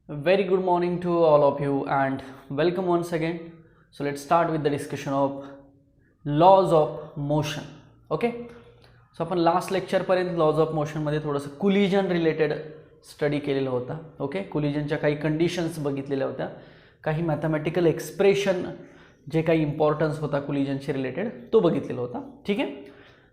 Very good morning to all of you and welcome once again. So let's start with the discussion of laws of motion. Okay. So आपण last lecture पर्यंत lodge of motion मध्ये थोडंसं collision related study केलेला होता. Okay, कोलिजनच्या काही conditions बघितलेल्या होत्या, काही मॅथमॅटिकल एक्सप्रेशन जे काही इम्पॉर्टन्स होता कोलिजनशी रिलेटेड तो बघितलेला होता. ठीक आहे.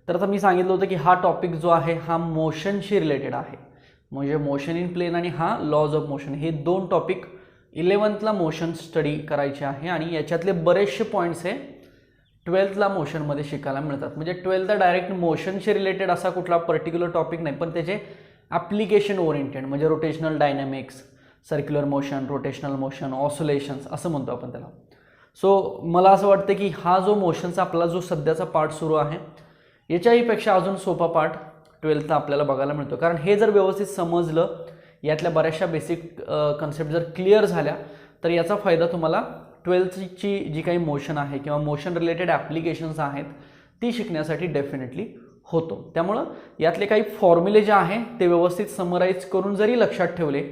तर आता मी सांगितलं होतं की हा टॉपिक जो आहे हा मोशनशी रिलेटेड आहे, म्हणजे मोशन इन प्लेन आणि हा लॉज ऑफ मोशन हे दोन टॉपिक 11th मोशन स्टडी करायचे आहे आणि याच्यातले बरेचसे पॉईंट्स हे 12th मोशनमध्ये शिकायला मिळतात. म्हणजे 12th डायरेक्ट मोशनशी रिलेटेड असा कुठला पर्टिक्युलर टॉपिक नाही, पण त्याचे ॲप्लिकेशन ओरिएंटेड म्हणजे rotational dynamics, circular motion, rotational motion, oscillations असं म्हणतो आपण त्याला. सो मला असं वाटतं की हा जो मोशनचा आपला जो सध्याचा पार्ट सुरू आहे याच्याहीपेक्षा अजून सोपा पार्ट 12th आपल्याला बघायला मिळतो. कारण हे जर व्यवस्थित समजलं, यातल्या बऱ्याचशा बेसिक कन्सेप्ट जर क्लिअर झाल्या तर याचा फायदा तुम्हाला 12thची जी काही मोशन आहे किंवा मोशन रिलेटेड ॲप्लिकेशन्स आहेत ती शिकण्यासाठी डेफिनेटली होतो. त्यामुळं यातले काही फॉर्म्युले जे आहे ते व्यवस्थित समराईज करून जरी लक्षात ठेवले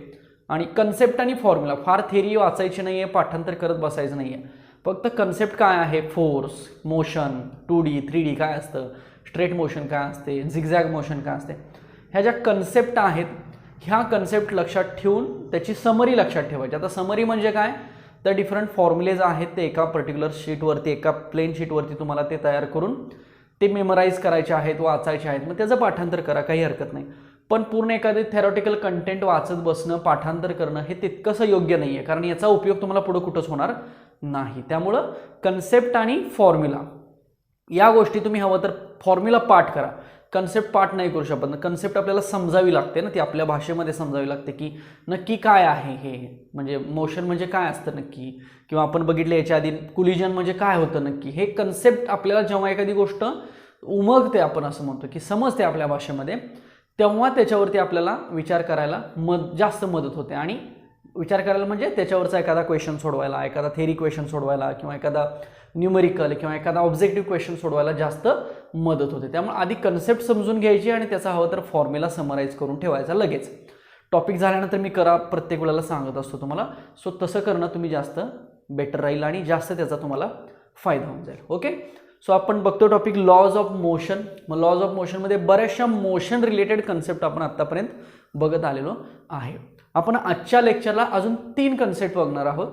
आणि कन्सेप्ट आणि फॉर्म्युला, फार थेरी वाचायची नाही आहे, पाठांतर करत बसायचं नाही आहे, फक्त कन्सेप्ट काय आहे, फोर्स, मोशन, 2D 3D काय असतं, स्ट्रेट मोशन काय असते, झिगझॅग मोशन काय असते, ह्या ज्या कन्सेप्ट आहेत ह्या कन्सेप्ट लक्षात ठेवून त्याची समरी लक्षात ठेवायची. आता समरी म्हणजे काय, तर डिफरंट फॉर्म्युलेज आहेत ते एका पर्टिक्युलर शीटवरती, एका प्लेन शीटवरती तुम्हाला ते तयार करून ते मेमराईज करायचे आहेत, वाचायचे आहेत. मग त्याचं पाठांतर करा, काही हरकत नाही. पण पूर्ण एखादे थेरॉटिकल कंटेंट वाचत बसणं, पाठांतर करणं हे तितकंसं योग्य नाही आहे, कारण याचा उपयोग तुम्हाला पुढे कुठंच होणार नाही. त्यामुळं कन्सेप्ट आणि फॉर्म्युला या गोष्टी तुम्ही हवं तर फॉर्म्युला पाठ करा, कन्सेप्ट पाठ नाही करू शकत. कन्सेप्ट आपल्याला समजावी लागते ना, ती आपल्या भाषेमध्ये समजावी लागते की नक्की काय आहे हे, म्हणजे मोशन म्हणजे काय असतं नक्की, किंवा आपण बघितलं याच्या आधी कोलिजन म्हणजे काय होतं नक्की. हे कन्सेप्ट आपल्याला जेव्हा एखादी गोष्ट उमगते, आपण असं म्हणतो की समजते आपल्या भाषेमध्ये, तेव्हा त्याच्यावरती आपल्याला विचार करायला जास्त मदत होते. आणि विचार करायला म्हणजे त्याच्यावरचा एखादा क्वेश्चन सोडवायला, एखादा थेरी क्वेश्चन सोडवायला, किंवा एखादा न्यूमेरिकल किंवा एखादा ऑब्जेक्टिव्ह क्वेश्चन सोडवायला जास्त मदत होते. त्यामुळे आधी कन्सेप्ट समजून घ्यायची आणि त्याचा हवं तर फॉर्म्युला समराईज करून ठेवायचा लगेच. टॉपिक झाल्यानंतर मी करा प्रत्येक वेळेला सांगत असतो तुम्हाला. सो तसं करणं तुम्ही जास्त बेटर राहील आणि जास्त त्याचा तुम्हाला फायदा होऊन जाईल. ओके. सो आपण बघतो टॉपिक लॉज ऑफ मोशन. मग लॉज ऑफ मोशनमध्ये बऱ्याचशा मोशन रिलेटेड कन्सेप्ट आपण आत्तापर्यंत बघत आलेलो आहे. आपण आजच्या लेक्चरला अजून 3 कन्सेप्ट बघणार आहोत.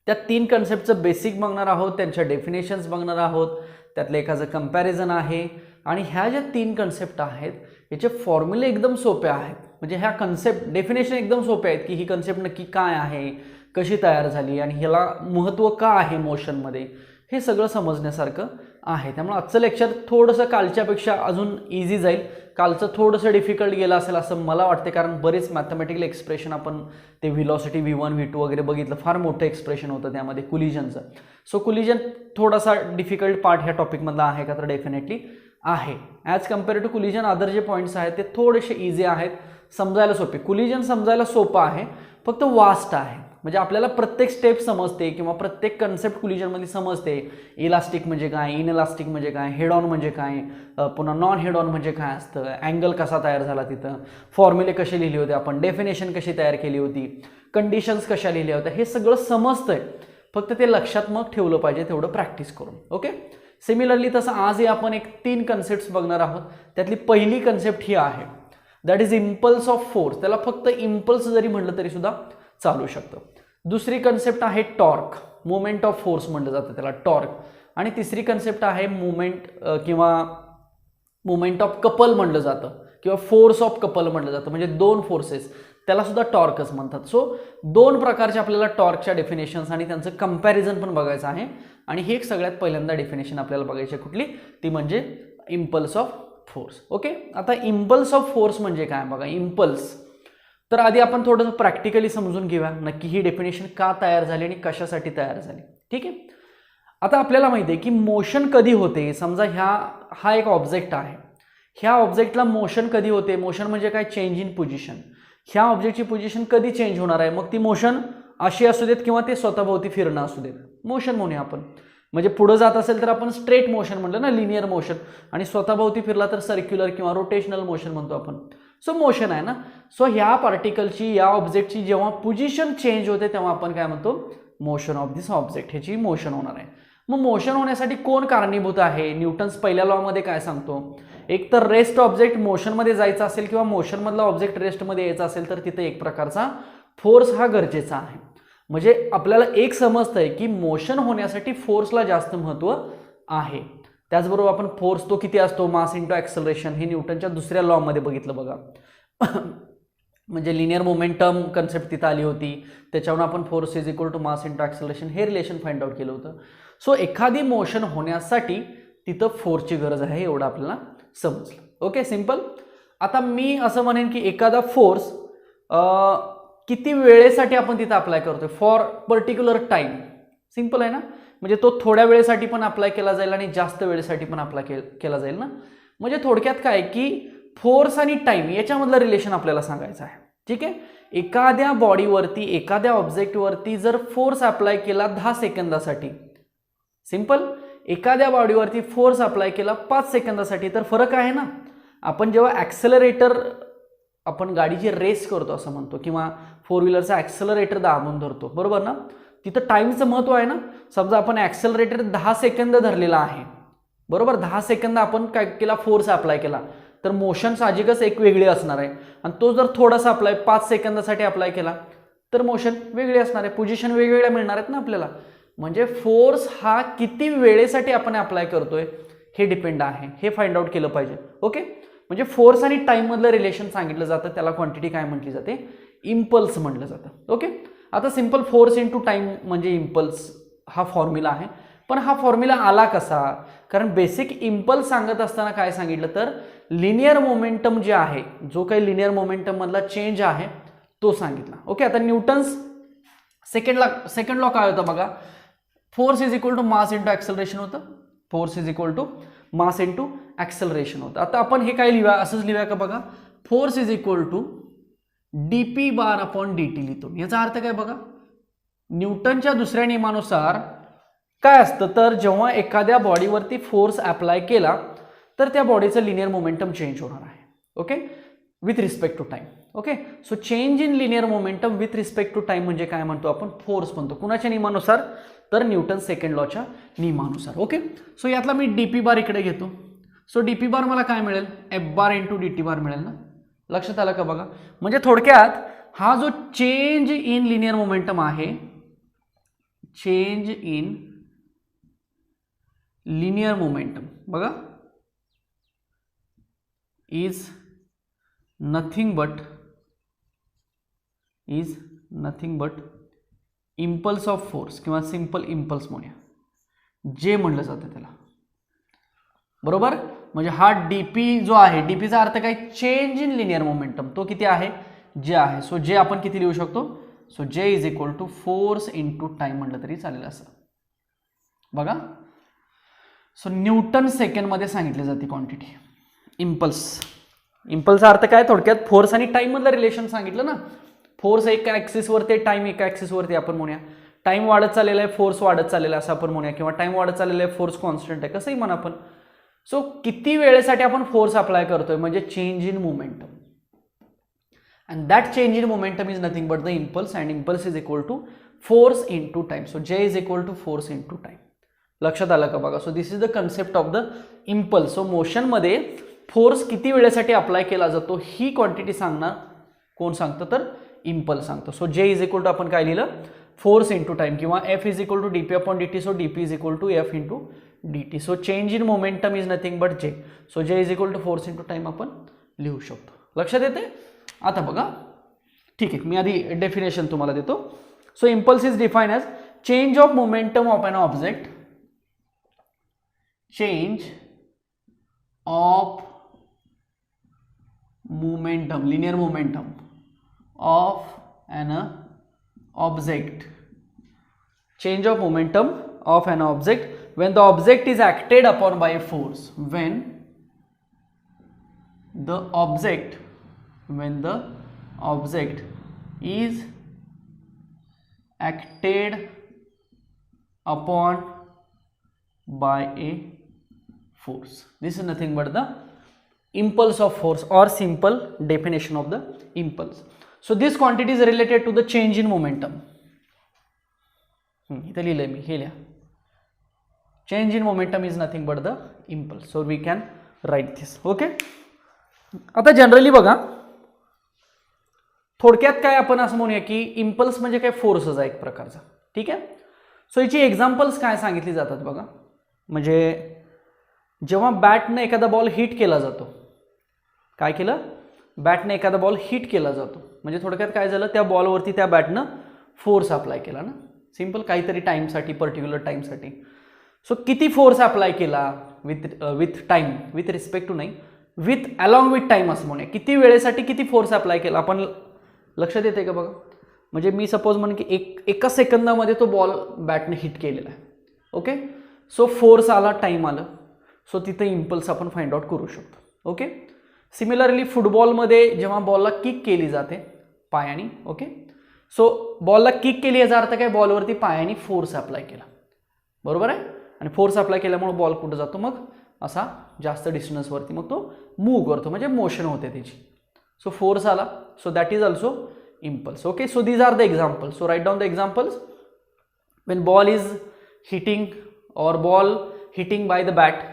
त्या 3 कन्सेप्टचं बेसिक बघणार आहोत, त्यांच्या डेफिनेशन्स बघणार आहोत, त्यातलं एखादं कंपॅरिझन आहे. आणि ह्या ज्या 3 कन्सेप्ट आहेत याचे फॉर्म्युले एकदम सोपे आहेत. म्हणजे ह्या कन्सेप्ट डेफिनेशन एकदम सोपे आहेत की ही कन्सेप्ट नक्की काय आहे, कशी तयार झाली आणि ह्याला महत्त्व का आहे मोशनमध्ये, हे सगळं समजण्यासारखं आहे. त्यामुळे आजचं लेक्चर थोडंसं कालच्यापेक्षा अजून इझी जाईल. कालचं थोडंसं डिफिकल्ट गेलं असेल असं मला वाटते, कारण बरेच मॅथमॅटिकल एक्सप्रेशन आपण ते व्हिलॉसिटी V1 V2 वगैरे बघितलं, फार मोठं एक्सप्रेशन होतं त्यामध्ये कोलिजनचं. सो कोलिजन थोडासा डिफिकल्ट पार्ट ह्या टॉपिकमधला आहे का, तर डेफिनेटली आहे. As compare to collision other जे पॉईंट्स आहेत ते थोडेसे इझी आहेत, समजायला सोपे. कोलिजन समजायला सोपं आहे, फक्त वास्ट आहे. म्हणजे आपल्याला प्रत्येक स्टेप समजते किंवा प्रत्येक कन्सेप्ट कोलिजनमध्ये समजते. इलास्टिक म्हणजे काय, इनइलास्टिक म्हणजे काय, हेड ऑन म्हणजे काय, पुन्हा नॉन हेड ऑन म्हणजे काय असतं, अँगल कसा तयार झाला तिथं, फॉर्म्युले कसे लिहिले होते आपण, डेफिनेशन कशी तयार केली होती, कंडिशन्स कशा लिहिल्या होत्या, हे सगळं समजतंय. फक्त ते लक्षात मग ठेवलं पाहिजे, तेवढं प्रॅक्टिस करून. ओके. सिमिलरली तसं आजही आपण 3 कन्सेप्ट्स बघणार आहोत. त्यातली पहिली कन्सेप्ट ही आहे, that is impulse of force. त्याला फक्त इम्पल्स जरी म्हटलं तरी सुद्धा चालू शकतं. दुसरी कन्सेप्ट आहे टॉर्क, मोमेंट ऑफ फोर्स म्हटलं जातं त्याला, टॉर्क. आणि तिसरी कन्सेप्ट आहे मुवमेंट किंवा मुवमेंट ऑफ कपल म्हटलं जातं, किंवा फोर्स ऑफ कपल म्हटलं जातं, म्हणजे 2 फोर्सेस, त्याला सुद्धा टॉर्कच म्हणतात. सो 2 प्रकारचे आपल्याला टॉर्कच्या डेफिनेशन्स आणि त्यांचं कंपॅरिझन पण बघायचं आहे. आणि ही एक सगळ्यात पहिल्यांदा डेफिनेशन आपल्याला बघायची आहे कुठली, ती म्हणजे इम्पल्स ऑफ फोर्स. ओके. आता इम्पल्स ऑफ फोर्स म्हणजे काय बघा. इम्पल्स तर आधी आपण थोडंसं प्रॅक्टिकली समजून घेऊया नक्की ही डेफिनेशन का तयार झाली आणि कशासाठी तयार झाली. ठीक आहे. आता आपल्याला माहिती आहे की मोशन कधी होते. समजा हा एक ऑब्जेक्ट आहे, ह्या ऑब्जेक्टला मोशन कधी होते. मोशन म्हणजे काय, चेंज इन पोझिशन. ह्या ऑब्जेक्टची पोझिशन कधी चेंज होणार आहे, मग ती मोशन अशी असू देत किंवा ते स्वतःभोवती फिरणं असू देत, मोशन म्हणूया आपण. म्हणजे पुढे जात असेल तर आपण स्ट्रेट मोशन म्हणलं ना, लिनियर मोशन, आणि स्वतःभोवती फिरला तर सर्क्युलर किंवा रोटेशनल मोशन म्हणतो आपण. सो मोशन आहे ना. सो ह्या पार्टिकलची या ऑब्जेक्टची जेव्हा पोझिशन चेंज होते तेव्हा आपण काय म्हणतो, मोशन ऑफ दिस ऑब्जेक्ट, ह्याची मोशन होणार आहे. मग मोशन होण्यासाठी कोण कारणीभूत आहे, न्यूटन्स पहिल्या लॉ मध्ये काय सांगतो, एक तर रेस्ट ऑब्जेक्ट मोशनमध्ये जायचा असेल किंवा मोशनमधला ऑब्जेक्ट रेस्टमध्ये यायचा असेल तर तिथे एक प्रकारचा फोर्स हा गरजेचा आहे. म्हणजे आपल्याला एक समजतंय की मोशन होण्यासाठी फोर्सला जास्त महत्त्व आहे. त्याचबरोबर आपण फोर्स तो किती असतो, मास इंटू ॲक्सलरेशन, हे न्यूटनच्या दुसऱ्या लॉ मध्ये बघितलं बघा. म्हणजे लिनियर मोमेंटम कन्सेप्ट तिथं आली होती, त्याच्यावरून आपण force is equal to mass into acceleration हे रिलेशन फाइंड आउट केलं होतं. सो एखादी मोशन होण्यासाठी तिथं फोर्सची गरज आहे एवढं आपल्याला समजलं. Okay, simple. आता मी असं म्हणेन की एखादा फोर्स किती वेळेसाठी आपण तिथं अप्लाय करतोय, फॉर पर्टिक्युलर टाइम. सिंपल आहे ना, म्हणजे तो थोड्या वेळेसाठी पण अप्लाय केला जाईल आणि जास्त वेळेसाठी पण अप्लाय केला जाईल ना. म्हणजे थोडक्यात काय की फोर्स आणि टाइम याच्यामधलं रिलेशन आपल्याला सांगायचं आहे. ठीक आहे, एखाद्या बॉडीवरती एखाद्या ऑब्जेक्टवरती जर फोर्स अप्लाय केला 10 सेकंदासाठी, सिंपल, एखाद्या बॉडीवरती फोर्स अप्लाय केला 5 सेकंदासाठी, तर फरक आहे ना. आपण जेव्हा ॲक्सेलरेटर, आपण गाडीची रेस करतो असं म्हणतो किंवा फोर व्हीलरचा ॲक्सेलरेटर दाबून धरतो, बरोबर ना, तिथं टाईमचं महत्त्व आहे ना. समजा आपण ॲक्सेलरेटर 10 सेकंद धरलेला आहे, बरोबर, 10 सेकंद आपण काय केला, फोर्स अप्लाय केला, तर मोशन साहजिकच एक वेगळी असणार आहे. आणि तो जर थोडासा अप्लाय 5 सेकंदासाठी अप्लाय केला तर मोशन वेगळी असणार आहे, पोझिशन वेगवेगळ्या मिळणार आहेत ना आपल्याला. म्हणजे फोर्स हा किती वेळेसाठी आपण अप्लाय करतोय हे डिपेंड आहे, हे फाइंड आउट केलं पाहिजे. ओके, म्हणजे फोर्स आणि टाइम मधलं रिलेशन सांगितलं जातं, त्याला क्वांटिटी काय म्हटली जाते, इम्पल्स म्हटलं जातं. ओके, आता सिंपल फोर्स इंटू टाइम म्हणजे इम्पल्स हा फॉर्म्युला आहे. पण हा फॉर्म्युला आला कसा, कारण बेसिक इम्पल्स सांगत असताना काय सांगितलं तर लिनियर मोमेंटम जे आहे, जो काही लिनियर मोमेंटम मधला चेंज आहे तो सांगितला. ओके, आता न्यूटन्स सेकंड लॉ काय होता बघा, force is equal to mass into acceleration होतं, force is equal to mass into acceleration होतं. आता आपण हे काय लिहूया, असंच लिहूया का बघा, force is equal to dp bar upon dt लिहितो. याचा अर्थ काय बघा, न्यूटनच्या दुसऱ्या नियमानुसार काय असतं तर जेव्हा एखाद्या बॉडीवरती फोर्स अप्लाय केला तर त्या बॉडीचं लिनियर मोमेंटम चेंज होणार आहे. Okay, with respect to time. Okay, so change in linear momentum with respect to time म्हणजे काय म्हणतो आपण, फोर्स म्हणतो. कुणाच्या नियमानुसार तर न्यूटन सेकंड लॉच्या नियमानुसार. ओके, सो यातला मी dp बार इकडे घेतो. सो dp बार मला काय मिळेल, f बार इंटू dt बार मिळेल ना. लक्षात आलं का बघा, म्हणजे थोडक्यात हा जो चेंज इन लिनियर मोमेंटम आहे, चेंज इन लिनियर मोमेंटम बघा, is nothing but impulse of force किंवा सिंपल इम्पल्स म्हणूया, जे म्हणलं जातं त्याला, बरोबर. म्हणजे हा डीपी जो आहे, डीपीचा अर्थ काय, चेंज इन लिनियर मोमेंटम, तो किती आहे, जे आहे. सो जे आपण किती लिहू शकतो, so J is equal to force into time म्हटलं तरी चालेल असं बघा. सो न्यूटन सेकंडमध्ये सांगितली जाते क्वांटिटी इम्पल्स. इम्पल्सचा अर्थ काय, थोडक्यात फोर्स आणि टाइम मधलं रिलेशन सांगितलं ना. फोर्स एका ॲक्सिसवरती, टाइम एका ॲक्सिसवरती, आपण म्हणूया टाइम वाढत चाललेला आहे, फोर्स वाढत चाललेला आहे असं आपण म्हणूया, किंवा टाइम वाढत चाललेला आहे, फोर्स कॉन्स्टंट आहे, कसंही म्हणा आपण. सो किती वेळेसाठी आपण फोर्स अप्लाय करतोय म्हणजे change in momentum, and that change in momentum is nothing but the impulse, and impulse is equal to force into time. So J is equal to force into time. लक्षात आलं का बघा. So this is the concept of the impulse. So मोशनमध्ये force किती वेळेसाठी apply केला जातो ही quantity सांगणार कोण सांगतं तर इम्पल्स सांगतो. So J is equal to आपण काय लिहिलं, फोर्स इंटू टाइम, किंवा F is equal to dp upon dt. So dp is equal to F into dt. So change in momentum is nothing but J. So J is equal to force into time आपण लिहू शकतो. लक्षात येते. आता बघा, ठीक आहे, मी आधी डेफिनेशन तुम्हाला देतो. So impulse is define as change of momentum of an object, change of momentum, linear momentum of an object, change of momentum of an object when the object is acted upon by a force, when the object is acted upon by a force. This is nothing but the impulse of force or simple definition of the impulse. So this quantity is related to the change in momentum. इथे लिहिलंय मी, हे लिहा. Change in momentum is nothing but the impulse. So we can write this. Okay. आता generally बघा, थोडक्यात काय आपण असं म्हणूया की इम्पल्स म्हणजे काय, फोर्सच आहे एक प्रकारचा. ठीक आहे. सो याची एक्झाम्पल्स काय सांगितली जातात बघा. म्हणजे जेव्हा बॅटने एखादा बॉल हिट केला जातो, काय केलं, बॅटने एखादा बॉल हिट केला जातो म्हणजे थोडक्यात काय झालं, त्या बॉलवरती त्या बॅटनं फोर्स अप्लाय केला ना, सिंपल, काहीतरी टाईमसाठी, पर्टिक्युलर टाईमसाठी. सो किती फोर्स अप्लाय केला with time, with respect to नाही, विथ अलॉंग विथ टाईम असं म्हणूया, किती वेळेसाठी किती फोर्स अप्लाय केला आपण लक्षात येते का बघा. म्हणजे मी सपोज म्हणून की एका सेकंदामध्ये तो बॉल बॅटने हिट केलेला आहे. ओके. सो फोर्स आला, टाईम आलं, सो तिथे इम्पल्स आपण फाइंड आउट करू शकतो. ओके. सिमिलरली फुटबॉलमध्ये जेव्हा बॉलला किक केली जाते पायानी, ओके, सो बॉलला किक केली याचा अर्थ काय, बॉलवरती पायानी फोर्स अप्लाय केला, बरोबर आहे. आणि फोर्स अप्लाय केल्यामुळे बॉल कुठं जातो, मग असा जास्त डिस्टन्सवरती मग तो मूव्ह करतो, म्हणजे मोशन होते त्याची. सो फोर्स आला, so that is also impulse. Okay, so these are the examples. So write down the examples. When ball is hitting or ball hitting by the bat,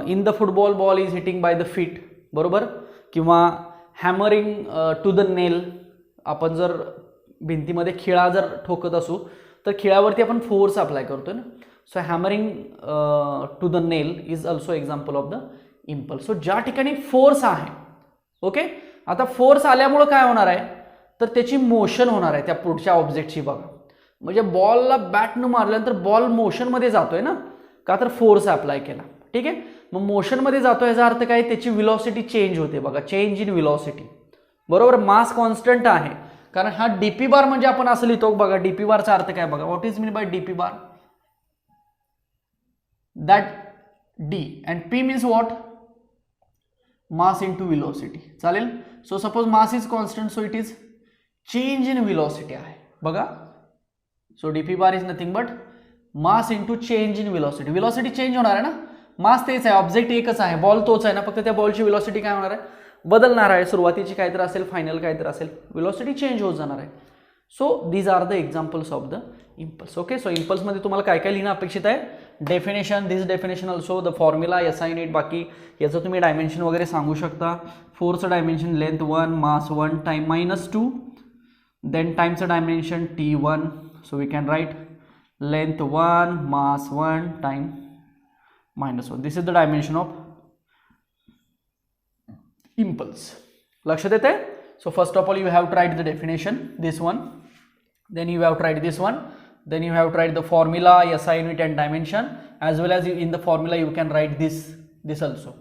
in the football ball is hitting by the feet, बरोबर, किंवा hammering to the नेल, आपण जर भिंतीमध्ये खिळा जर ठोकत असू तर खिळावरती आपण फोर्स अप्लाय करतो ना. So hammering to the nail is also example of the impulse. So ज्या ठिकाणी फोर्स आहे, ओके, आता फोर्स आल्यामुळं काय होणार आहे, तर त्याची मोशन होणार आहे त्या पुढच्या ऑब्जेक्टची बघा. म्हणजे बॉलला बॅटनं मारल्यानंतर बॉल मोशनमध्ये जातोय ना, का तर फोर्स अप्लाय केला. ठीक आहे. मग मोशनमध्ये जातोय याचा अर्थ काय, त्याची व्हेलॉसिटी चेंज होते बघा, चेंज इन व्हेलॉसिटी, बरोबर. मास कॉन्स्टंट आहे, कारण हा डीपी बार म्हणजे आपण असं लिहितो बघा, डीपी बारचा अर्थ काय बघा, what is mean by DP bar, that D and P means what, mass into velocity. चालेल. So suppose mass is constant, so it is change in velocity आहे बघा. So DP bar is nothing but mass into change in velocity. Velocity change होणार आहे ना, मास तेच आहे, object एकच आहे, बॉल तोच आहे ना, फक्त त्या बॉलची व्हेलॉसिटी काय होणार आहे, बदलणार आहे. सुरुवातीची काहीतरी असेल, फायनल काहीतरी असेल, व्हेलॉसिटी चेंज होत जाणार आहे. So these are the examples of the impulse. Okay. So इम्पल्समध्ये तुम्हाला काय काय लिहिणं अपेक्षित आहे, definition, this definition also, the formula, assign it, बाकी याचं तुम्ही डायमेन्शन वगैरे सांगू शकता. Force dimension length 1, mass 1, time -2, then times the dimension t1, so we can write length 1, mass 1, time -1. this is the dimension of impulse. लक्षात येते. So first of all you have tried the definition, this one, then you have tried this one, then you have tried the formula, SI unit and dimension, as well as in the formula you can write this also.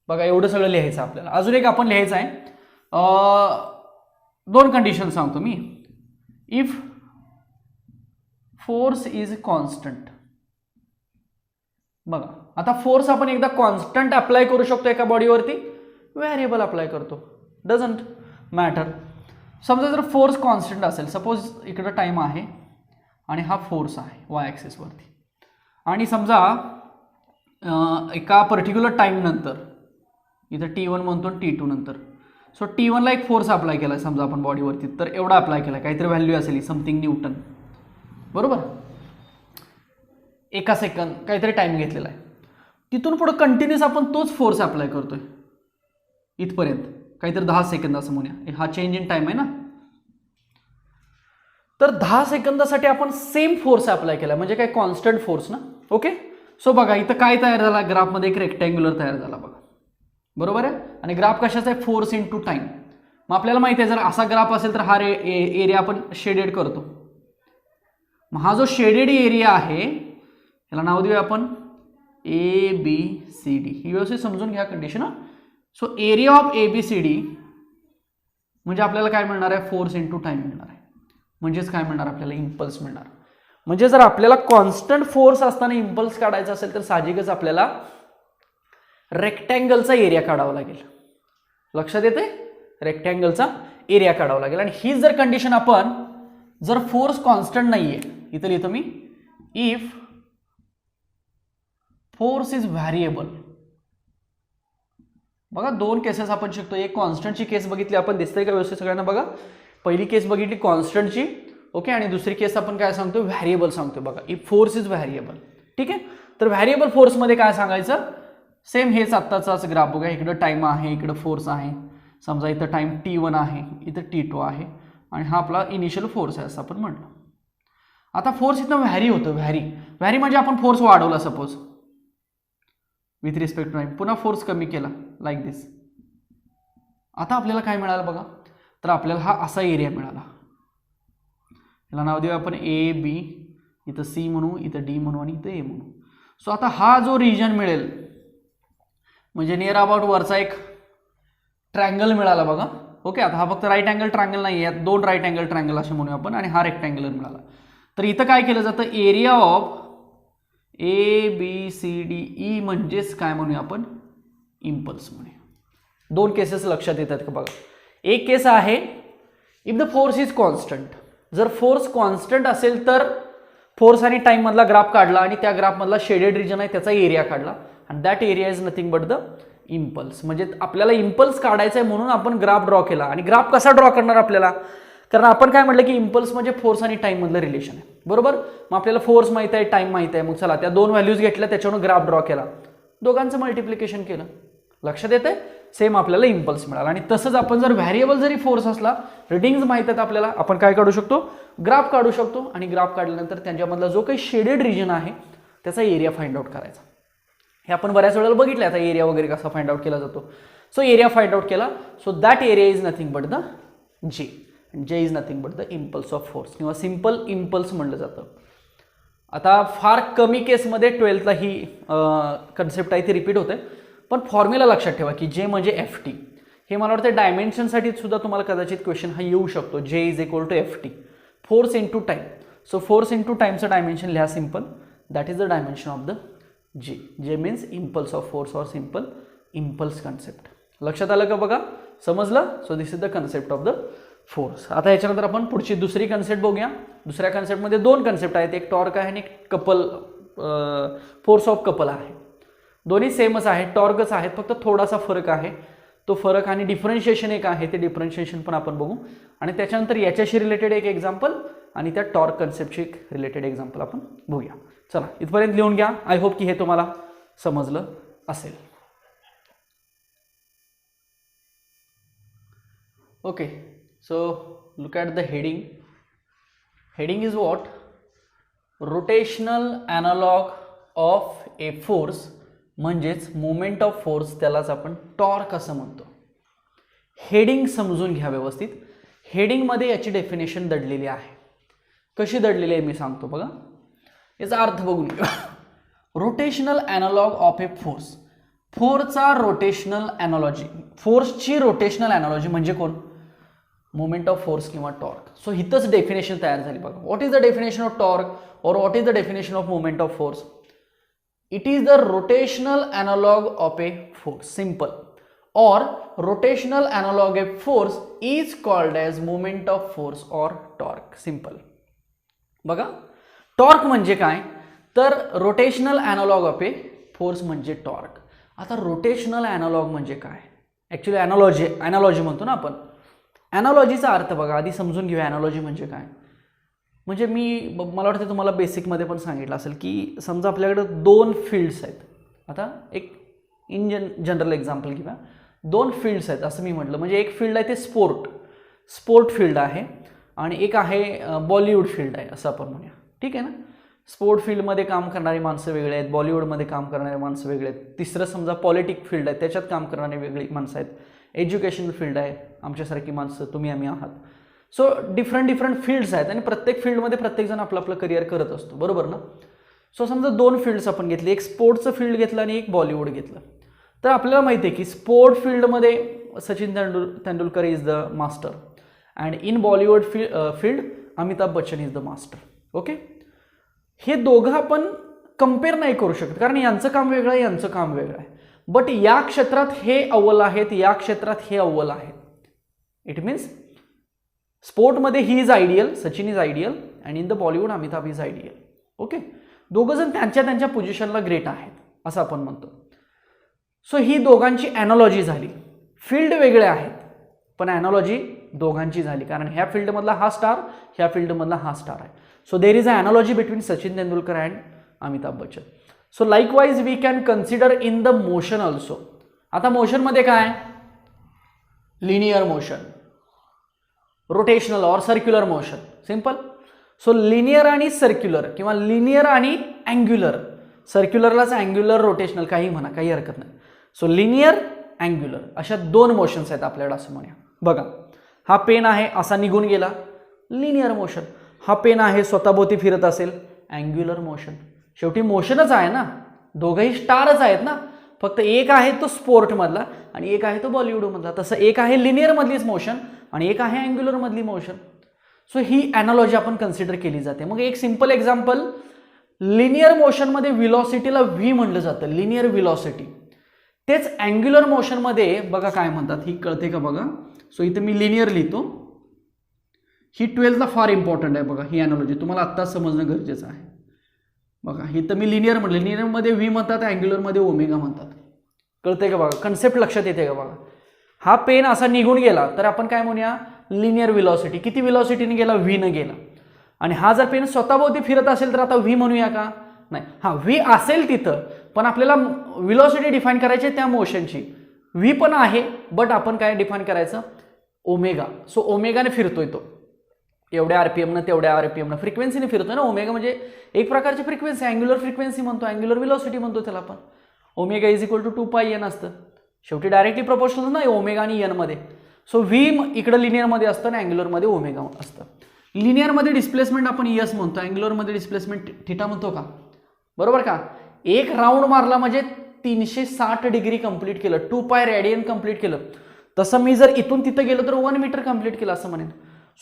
बघा एवढं सगळं लिहायचं आपल्याला. अजून एक आपण लिहायचं आहे, दोन कंडिशन सांगतो मी. इफ फोर्स इज कॉन्स्टंट, बघा आता फोर्स आपण एकदा कॉन्स्टंट अप्लाय करू शकतो एका बॉडीवरती, व्हेरिएबल अप्लाय करतो, डझंट मॅटर. समजा जर फोर्स कॉन्स्टंट असेल, सपोज इकडं टाइम आहे आणि हा फोर्स आहे वाय ॲक्सिसवरती, आणि समजा एका पर्टिक्युलर टाइम नंतर, इथं T1 म्हणतो T2 नंतर, सो T1 ला एक फोर्स अप्लाय केला आहे समजा आपण बॉडीवरती, तर एवढा अप्लाय केला, काहीतरी व्हॅल्यू असेल समथिंग न्यूटन, बरोबर, एका सेकंद काहीतरी टाइम घेतलेला आहे. तिथून पुढे कंटिन्युअस आपण तोच फोर्स अप्लाय करतोय इथपर्यंत, काहीतरी 10 सेकंद असं म्हणूया, हा चेंज इन टाइम आहे ना. तर 10 सेकंदासाठी आपण सेम फोर्स अप्लाय केला, म्हणजे काय, कॉन्स्टंट फोर्स ना. ओके. सो बघा इथं काय तयार झाला, ग्राफमध्ये एक रेक्टँग्युलर तयार झाला बघा, बरोबर आहे. आणि ग्राफ कशाचा आहे, फोर्स इंटू टाइम. मग आपल्याला माहिती आहे जर असा ग्राफ असेल तर हा एरिया आपण शेडेड करतो. मग हा जो शेडेड एरिया आहे याला नाव देऊया आपण ABCD. ही व्यवस्थित समजून घ्या condition. So area of ABCD म्हणजे आपल्याला काय मिळणार आहे, फोर्स इंटू टाइम मिळणार आहे, म्हणजेच काय मिळणार आपल्याला, इम्पल्स मिळणार. म्हणजे जर आपल्याला कॉन्स्टंट फोर्स असताना इम्पल्स काढायचा असेल तर साहजिकच आपल्याला रेक्टँगलचा एरिया काढावा लागेल. लक्षात येते, रेक्टँगलचा एरिया काढावा लागेल. आणि ही जर कंडिशन आपण, जर फोर्स कॉन्स्टंट नाहीये, इथं लिहितो मी, इफ फोर्स इज व्हॅरिएबल, बघा दोन केसेस आपण शिकतो. एक कॉन्स्टंटची केस बघितली आपण, दिसतंय का व्यवस्थित सगळ्यांना? बघा पहिली केस बघितली कॉन्स्टंटची, ओके, आणि दुसरी केस आपण काय सांगतो? व्हॅरिएबल सांगतो. बघा इफ फोर्स इज व्हॅरिएबल, ठीक आहे. तर व्हॅरिएबल फोर्समध्ये काय सांगायचं? सेम हेच आत्ताचाच ग्राफ बघा. इकडं टाइम आहे, इकडं फोर्स आहे. समजा इथं टाइम T1 आहे, इथं T2 आहे, आणि हा आपला इनिशियल फोर्स आहे असं आपण म्हटलं. आता फोर्स इथं व्हॅरी होतं. व्हॅरी म्हणजे आपण फोर्स वाढवला suppose with respect to time, पुन्हा फोर्स कमी केला लाईक दिस. आता आपल्याला काय मिळालं बघा? तर आपल्याला हा असा एरिया मिळाला. याला नाव देऊ आपण A B, इथं C म्हणू, इथं D म्हणू, आणि इथं A म्हणू. सो आता हा जो रिजन मिळेल म्हणजे नियर अबाउट वरचा एक ट्रायंगल मिळाला बघा. ओके, आता हा फक्त राईट अँगल ट्रायंगल नाही, यात दोन राईट अँगल ट्रायंगल असे म्हणूया आपण, आणि हा रेक्टँगल मिळाला. तर इथं काय केलं जातं? एरिया ऑफ ABCDE म्हणजेच काय म्हणूया आपण? इम्पल्स म्हणूया. दोन केसेस लक्षात येतात का बघा. एक केस आहे if the force is constant. जर फोर्स कॉन्स्टंट असेल तर फोर्स आणि टाइम मधला ग्राफ काढला आणि त्या ग्राफ मधला शेडेड रिजन आहे त्याचा एरिया काढला, आणि that area is nothing but the impulse. म्हणजे आपल्याला इम्पल्स काढायचा आहे म्हणून आपण ग्राफ ड्रॉ केला. आणि ग्राफ कसा ड्रॉ करणार आपल्याला? कारण आपण काय म्हटलं की इम्पल्स म्हणजे फोर्स आणि टाइम मधलं रिलेशन आहे, बरोबर. मग आपल्याला फोर्स माहित आहे, टाइम माहित आहे, मग चला त्या दोन व्हॅल्यूज घेतल्या, त्याच्यावरून ग्राफ ड्रॉ केला, दोघांचं मल्टिप्लिकेशन केलं. लक्षात येतंय? सेम आपल्याला इम्पल्स मिळाला. आणि तसंच आपण जर व्हॅरिएबल जरी फोर्स असला, रिडिंग्स माहित आहेत आपल्याला, आपण काय काढू शकतो? ग्राफ काढू शकतो. आणि ग्राफ काढल्यानंतर त्यांच्यामधला जो काही शेडेड रिजन आहे त्याचा एरिया फाइंड आउट करायचा. हे आपण बऱ्याच वेळेला बघितलं आता एरिया वगैरे कसा फाइंड आउट केला जातो. सो एरिया फाइंड आउट केला. So that area is nothing but the J. जे is nothing but the impulse of force, किंवा सिंपल इम्पल्स म्हणलं जातं. आता फार कमी केसमध्ये 12thला ही कन्सेप्ट आहे ती रिपीट होते, पण फॉर्म्युला लक्षात ठेवा की जे म्हणजे FT. हे मला वाटतं डायमेन्शनसाठी सुद्धा तुम्हाला कदाचित क्वेश्चन हा येऊ शकतो. J is equal to FT, force into time. So force into टाइमचं डायमेन्शन लिहा simple, that is the dimension of the J. J means impulse of force और सिंपल इम्पल्स कन्सेप्ट. लक्षात आलं का बघा? समजलं? So this is the concept of the force. आता याच्यानंतर आपण पुढची दुसरी कन्सेप्ट बघूया. दुसऱ्या कन्सेप्टमध्ये दोन कन्सेप्ट आहेत, एक टॉर्क आहे आणि एक कपल, फोर्स ऑफ कपल आहे. दोन्ही सेमच आहे, टॉर्कच आहेत, फक्त थोडासा फरक आहे. तो फरक आणि डिफरन्शिएशन एक आहे, ते डिफरन्शिएशन पण आपण बघू. आणि त्याच्यानंतर याच्याशी रिलेटेड एक एक्झाम्पल आणि त्या टॉर्क कन्सेप्टची एक रिलेटेड एक्झाम्पल आपण बघूया. चला इथपर्यंत लिहून घ्या. आय होप की हे तुम्हाला समजलं असेल. Okay, so look at the heading. Heading is what? Rotational analog of a force, म्हणजेच मोमेंट ऑफ फोर्स, त्यालाच आपण टॉर्क असं म्हणतो. हेडिंग समजून घ्या व्यवस्थित. हेडिंगमध्ये याची डेफिनेशन दडलेली आहे. कशी दडलेली आहे मी सांगतो बघा. याचा अर्थ बघून घ्या. Rotational analog of a force. फोर्सचा रोटेशनल ॲनालॉजी, फोर्सची रोटेशनल ॲनालॉजी म्हणजे कोण? मोमेंट ऑफ फोर्स किंवा टॉर्क. सो हिथंच डेफिनेशन तयार झाली बघा. What is the definition of torque और what is the definition of moment of force? It is the rotational analog of a force, simple. और rotational analog a force is called as moment of force और torque, simple. बघा torque म्हणजे काय? तर rotational analog of a force म्हणजे torque. आता rotational analog म्हणजे काय? ॲक्च्युली ॲनालॉजी म्हणतो ना आपण. ॲनालॉजीचा अर्थ बघा, आधी समजून घेऊया ॲनालॉजी म्हणजे काय. म्हणजे मला वाटतं तुम्हाला बेसिकमध्ये पण सांगितलं असेल की समजा आपल्याकडे दोन फील्ड्स आहेत. आता एक जनरल एक्झाम्पल घेऊया. दोन फील्ड्स आहेत असं मी म्हटलं. म्हणजे एक फील्ड आहे ते स्पोर्ट फील्ड आहे, आणि एक आहे बॉलिवूड फील्ड आहे असं आपण म्हणूया. ठीक आहे ना. स्पोर्ट फील्डमध्ये काम करणारी माणसं वेगळे आहेत, बॉलिवूडमध्ये काम करणारी माणसं वेगळे आहेत. तिसरं समजा पॉलिटिक फील्ड आहे, त्याच्यात काम करणारी वेगळी माणसं आहेत. एज्युकेशनल फील्ड आहे, आमच्यासारखी माणसं, तुम्ही आम्ही आहात. सो डिफरंट फील्ड्स आहेत, आणि प्रत्येक फील्डमध्ये प्रत्येकजण आपलं आपलं करिअर करत असतो, बरोबर ना. सो समजा दोन फील्ड्स आपण घेतली, एक स्पोर्ट्सचं फील्ड घेतलं आणि एक बॉलिवूड घेतलं. तर आपल्याला माहिती आहे की स्पोर्ट फील्डमध्ये Sachin Tendulkar is the master, and in Bollywood field Amitabh Bachchan is the master. Okay, हे दोघं आपण कम्पेअर नाही करू शकत, कारण यांचं काम वेगळं आहे, यांचं काम वेगळं आहे. बट या क्षेत्रात हे अव्वल आहेत, या क्षेत्रात हे अव्वल आहेत. इट मीन्स स्पोर्टमध्ये he is ideal, Sachin is ideal, and in the Bollywood Amitabh is ideal. Okay, दोघं जण त्यांच्या पोझिशनला ग्रेट आहेत असं आपण म्हणतो. सो ही दोघांची ॲनॉलॉजी झाली. फील्ड वेगळे आहेत पण ॲनॉलॉजी दोघांची झाली, कारण ह्या फील्डमधला हा स्टार, ह्या फील्डमधला हा स्टार आहे. So there is a analogy between Sachin Tendulkar and Amitabh Bachchan. So likewise we can consider in the motion also. आता मोशनमध्ये काय, लिनियर मोशन, रोटेशनल और circular motion, simple. So linear आणि सर्क्युलर किंवा लिनियर आणि अँग्युलर, सर्क्युलरलाच अँग्युलर रोटेशनल काही म्हणा, काही हरकत नाही. सो लिनियर अँग्युलर अशा दोन मोशन्स आहेत आपल्याकडे असं म्हणूया. बघा, हा पेन आहे असा निघून गेला, लिनियर मोशन. हा पेन आहे स्वतःभोवती फिरत असेल, अँग्युलर मोशन. शेवटी मोशनच आहे ना, दोघंही स्टारच आहेत ना, फक्त एक आहे तो स्पोर्टमधला आणि एक आहे तो बॉलिवूडमधला. तसं एक आहे लिनियरमधलीच मोशन आणि एक आहे अँग्युलरमधली मोशन. सो ही ॲनॉलॉजी आपण कन्सिडर केली जाते. मग एक सिंपल एक्झाम्पल, लिनियर मोशनमध्ये व्हिलॉसिटीला व्ही म्हटलं जातं, लिनियर व्हिलॉसिटी. तेच अँग्युलर मोशनमध्ये बघा काय म्हणतात, ही कळते का बघा. सो इथं मी लिनियर लिहितो, ही 12th फार इम्पॉर्टंट आहे बघा. ही ॲनॉलॉजी तुम्हाला आत्ताच समजणं गरजेचं आहे. बघा इथं मी लिनियर म्हटलं, लिनियरमध्ये व्ही म्हणतात, अँग्युलरमध्ये ओमेगा म्हणतात. कळते का बघा, कन्सेप्ट लक्षात येते का बघा. हा पेन असा निघून गेला तर आपण काय म्हणूया, लिनियर व्हिलॉसिटी. किती व्हिलॉसिटीने गेला, व्हीनं गेला. आणि हा जर पेन स्वतःभोवती फिरत असेल तर आता व्ही म्हणूया का, नाही. हा व्ही असेल तिथं, पण आपल्याला व्हिलॉसिटी डिफाईन करायची त्या मोशनची. व्ही पण आहे बट आपण काय डिफाईन करायचं, ओमेगा. सो ओमेगाने फिरतोय तो, एवढ्या आरपीएमनं तेवढ्या आरपीएमनं फ्रिक्वेन्सीने फिरतोय ना. ओमेगा म्हणजे एक प्रकारची फ्रिक्वेन्सी, अँग्युलर फ्रिक्वेन्सी म्हणतो, अँग्युलर व्हिलॉसिटी म्हणतो त्याला आपण. Omega is equal to 2πn असतं. शेवटी डायरेक्टली प्रोपोर्शनल नाही ओमेगा आणि एन मध्ये. सो व्ही इकडं लिनियरमध्ये असतं आणि अँग्युलरमध्ये ओमेगा असतं. लिनियरमध्ये डिस्प्लेसमेंट आपण यस म्हणतो, अँग्युलरमध्ये डिस्प्लेसमेंट थिटा म्हणतो का, बरोबर का. एक राऊंड मारला म्हणजे 360 डिग्री कंप्लीट केलं, 2π रेडियन कंप्लीट केलं. तसं मी जर इथून तिथं गेलो तर 1 मीटर कंप्लीट केलं असं म्हणेन.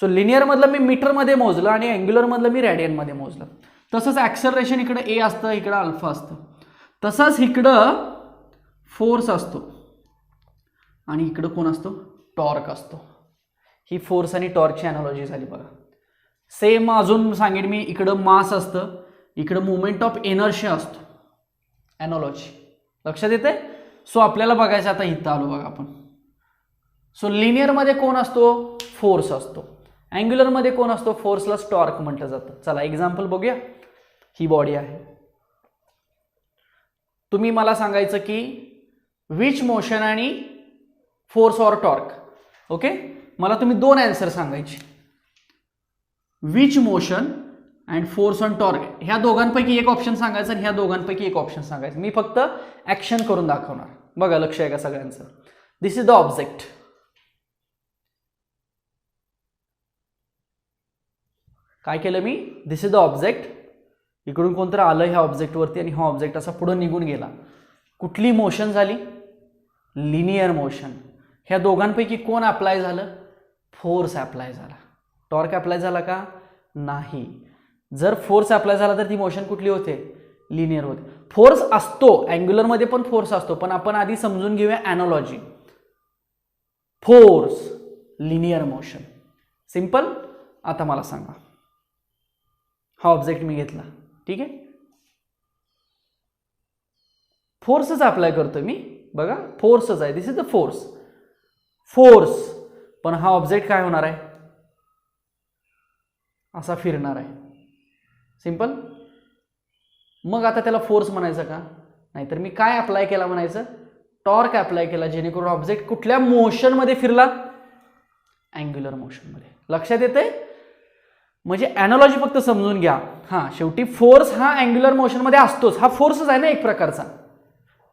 सो लिनियरमधलं मी मीटरमध्ये मोजलं आणि अँग्युलरमधलं मी रेडियनमध्ये मोजलं. तसंच ॲक्सेलरेशन इकडं ए असतं, इकडं अल्फा असतं. तसंच इकडं फोर्स असतो आणि इकडं कोण असतो, टॉर्क असतो. ही फोर्स आणि टॉर्कची ॲनॉलॉजी झाली बघा. सेम अजून सांगेन मी, इकडं मास असतं, इकडं मुवमेंट ऑफ एनर्शिया असतो. ॲनॉलॉजी लक्षात येते. सो आपल्याला बघायचं, आता इथं आलो बघा आपण. सो लिनियरमध्ये कोण असतो, फोर्स असतो. अँग्युलरमध्ये कोण असतो, फोर्सला टॉर्क म्हटलं जातं. चला एक्झाम्पल बघूया. ही बॉडी आहे, तुम्ही मला सांगायचं की विच मोशन आणि फोर्स ऑर टॉर्क. ओके, मला तुम्ही दोन आन्सर सांगायचे, which motion and force on torque. ह्या दोघांपैकी एक ऑप्शन सांगायचं आणि ह्या दोघांपैकी एक ऑप्शन सांगायचं. मी फक्त ॲक्शन करून दाखवणार. बघा लक्ष आहे का सगळ्यांचं. दिस इज द ऑब्जेक्ट. काय केलं मी, दिस इज द ऑब्जेक्ट. इकडून कोणतरी आलं ह्या ऑब्जेक्टवरती आणि हा ऑब्जेक्ट असा पुढे निघून गेला. कुठली मोशन झाली, लिनियर मोशन. ह्या दोघांपैकी कोण अप्लाय झालं, फोर्स अप्लाय झाला. टॉर्क अप्लाय झाला का, नाही. जर फोर्स अप्लाय झाला तर ती मोशन कुठली होते, लिनियर होते. फोर्स असतो, अँग्युलरमध्ये पण फोर्स असतो, पण आपण आधी समजून घेऊया analogy. Force, linear motion, simple. आता मला सांगा, हा ऑब्जेक्ट मी घेतला, ठीक आहे, फोर्सच अप्लाय करतोय मी. बघा फोर्सच आहे, this is the force. Force, पण हा ऑब्जेक्ट काय होणार आहे, असा फिरणार आहे. सिंपल. मग आता त्याला फोर्स म्हणायचं का, नाहीतर मी काय अप्लाय केला म्हणायचं, टॉर्क अप्लाय केला, जेणेकरून ऑब्जेक्ट कुठल्या मोशनमध्ये फिरला, अँग्युलर मोशनमध्ये. लक्षात येते. म्हणजे ॲनॉलॉजी फक्त समजून घ्या. हां, शेवटी फोर्स हा अँग्युलर मोशनमध्ये असतोच, हा फोर्सच आहे ना एक प्रकारचा.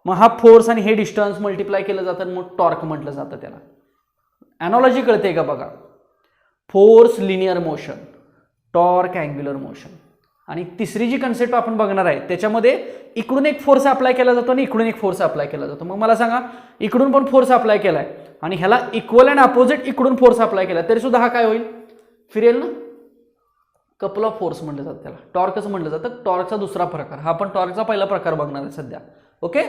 मग हा फोर्स आणि हे डिस्टन्स मल्टिप्लाय केलं जातं, मग टॉर्क म्हटलं जातं त्याला. ॲनॉलॉजी कळते का बघा. Force linear motion, torque angular motion. आणि तिसरी जी कन्सेप्ट आपण बघणार आहे त्याच्यामध्ये इकडून एक फोर्स अप्लाय केला जातो आणि इकडून एक फोर्स अप्लाय केला जातो. मग मला सांगा, इकडून पण फोर्स अप्लाय केलाय आणि ह्याला इक्वल अँड अपोजिट इकडून फोर्स अप्लाय केला तरी सुद्धा हा काय होईल, फिरेल ना. कपल ऑफ फोर्स म्हटलं जातं त्याला, टॉर्कच म्हटलं जातं. टॉर्कचा दुसरा प्रकार, हा पण टॉर्कचा पहिला प्रकार बघणार आहे सध्या. Okay.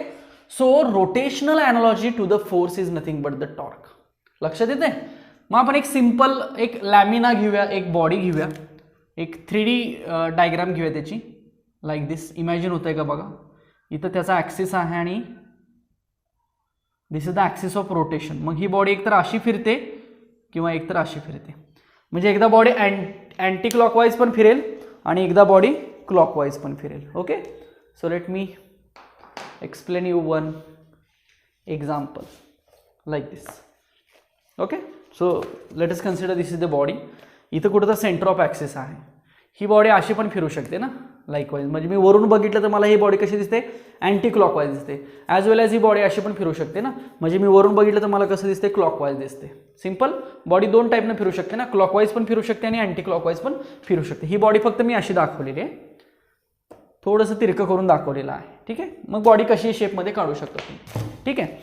So rotational analogy to the force is nothing but the torque. लक्षात येते. मग आपण एक सिंपल एक लॅमिना घेऊया, एक बॉडी घेऊया, एक 3D डायग्राम घेऊया त्याची. लाईक दिस इमॅजिन होतंय का बघा. इथं त्याचा ॲक्सिस आहे आणि this is the axis of rotation. मग ही बॉडी एकतर अशी फिरते किंवा एकतर अशी फिरते. म्हणजे एकदा बॉडी अँटी क्लॉकवाईज पण फिरेल आणि एकदा बॉडी क्लॉकवाईज पण फिरेल. Okay, so let me explain you one example like this. Okay, so let us consider this is the body. इथं कुठं तर सेंटर ऑफ ॲक्सिस आहे. ही बॉडी अशी पण फिरू शकते ना लाईकवाईज. म्हणजे मी वरून बघितलं तर मला ही बॉडी कशी दिसते, अँटी क्लॉकवाईज दिसते. As well as he body अशी पण फिरू शकते ना. म्हणजे मी वरून बघितलं तर मला कसं दिसते, क्लॉकवाईज दिसते. सिम्पल, बॉडी दोन टाईपनं फिरू शकते ना, क्लॉकवाईज पण फिरू शकते आणि अँटी क्लॉकवाईज पण फिरू शकते. ही बॉडी फक्त मी अशी दाखवलेली आहे, थोडंसं तिरकं करून दाखवलेलं आहे. ठीक आहे, मग बॉडी कशी शेपमध्ये काढू शकतो तुम्ही. ठीक आहे,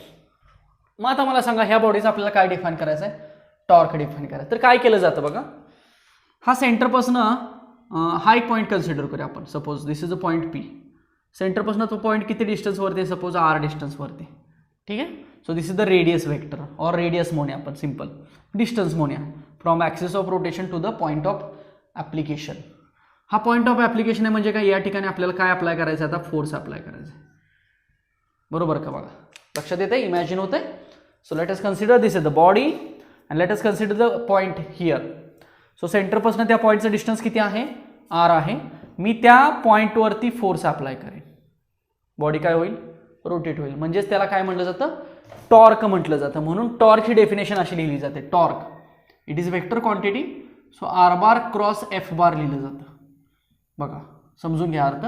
मग आता मला सांगा ह्या बॉडीचं आपल्याला काय डिफाईन करायचं आहे, टॉर्क डिफाईन करायचं. तर काय केलं जातं बघा, हा सेंटरपासून हा एक पॉईंट कन्सिडर करूया आपण. Suppose this is a point P. सेंटरपासून तो पॉईंट किती डिस्टन्सवरती आहे, सपोज आर डिस्टन्सवरती. ठीक आहे, so this is the radius vector और रेडियस म्हणूया आपण, सिम्पल डिस्टन्स म्हणूया from axis of rotation to the point of application. हा पॉईंट ऑफ ॲप्लिकेशन आहे म्हणजे काय, या ठिकाणी आपल्याला काय अप्लाय करायचं आहे, आता फोर्स अप्लाय करायचा आहे. बरोबर का, बघा लक्षात येते, इमॅजिन होत आहे. So let us consider this is the body and let us consider the point here. So सेंटरपासून त्या पॉईंटचं डिस्टन्स किती आहे, आर आहे. मी त्या पॉईंटवरती फोर्स अप्लाय करेन, बॉडी काय होईल, रोटेट होईल. म्हणजेच त्याला काय म्हटलं जातं, टॉर्क म्हटलं जातं. म्हणून टॉर्कची डेफिनेशन अशी लिहिली जाते, torque it is vector quantity. So R bar cross F bar लिहिलं जातं. बघा समजून घ्या अर्थ.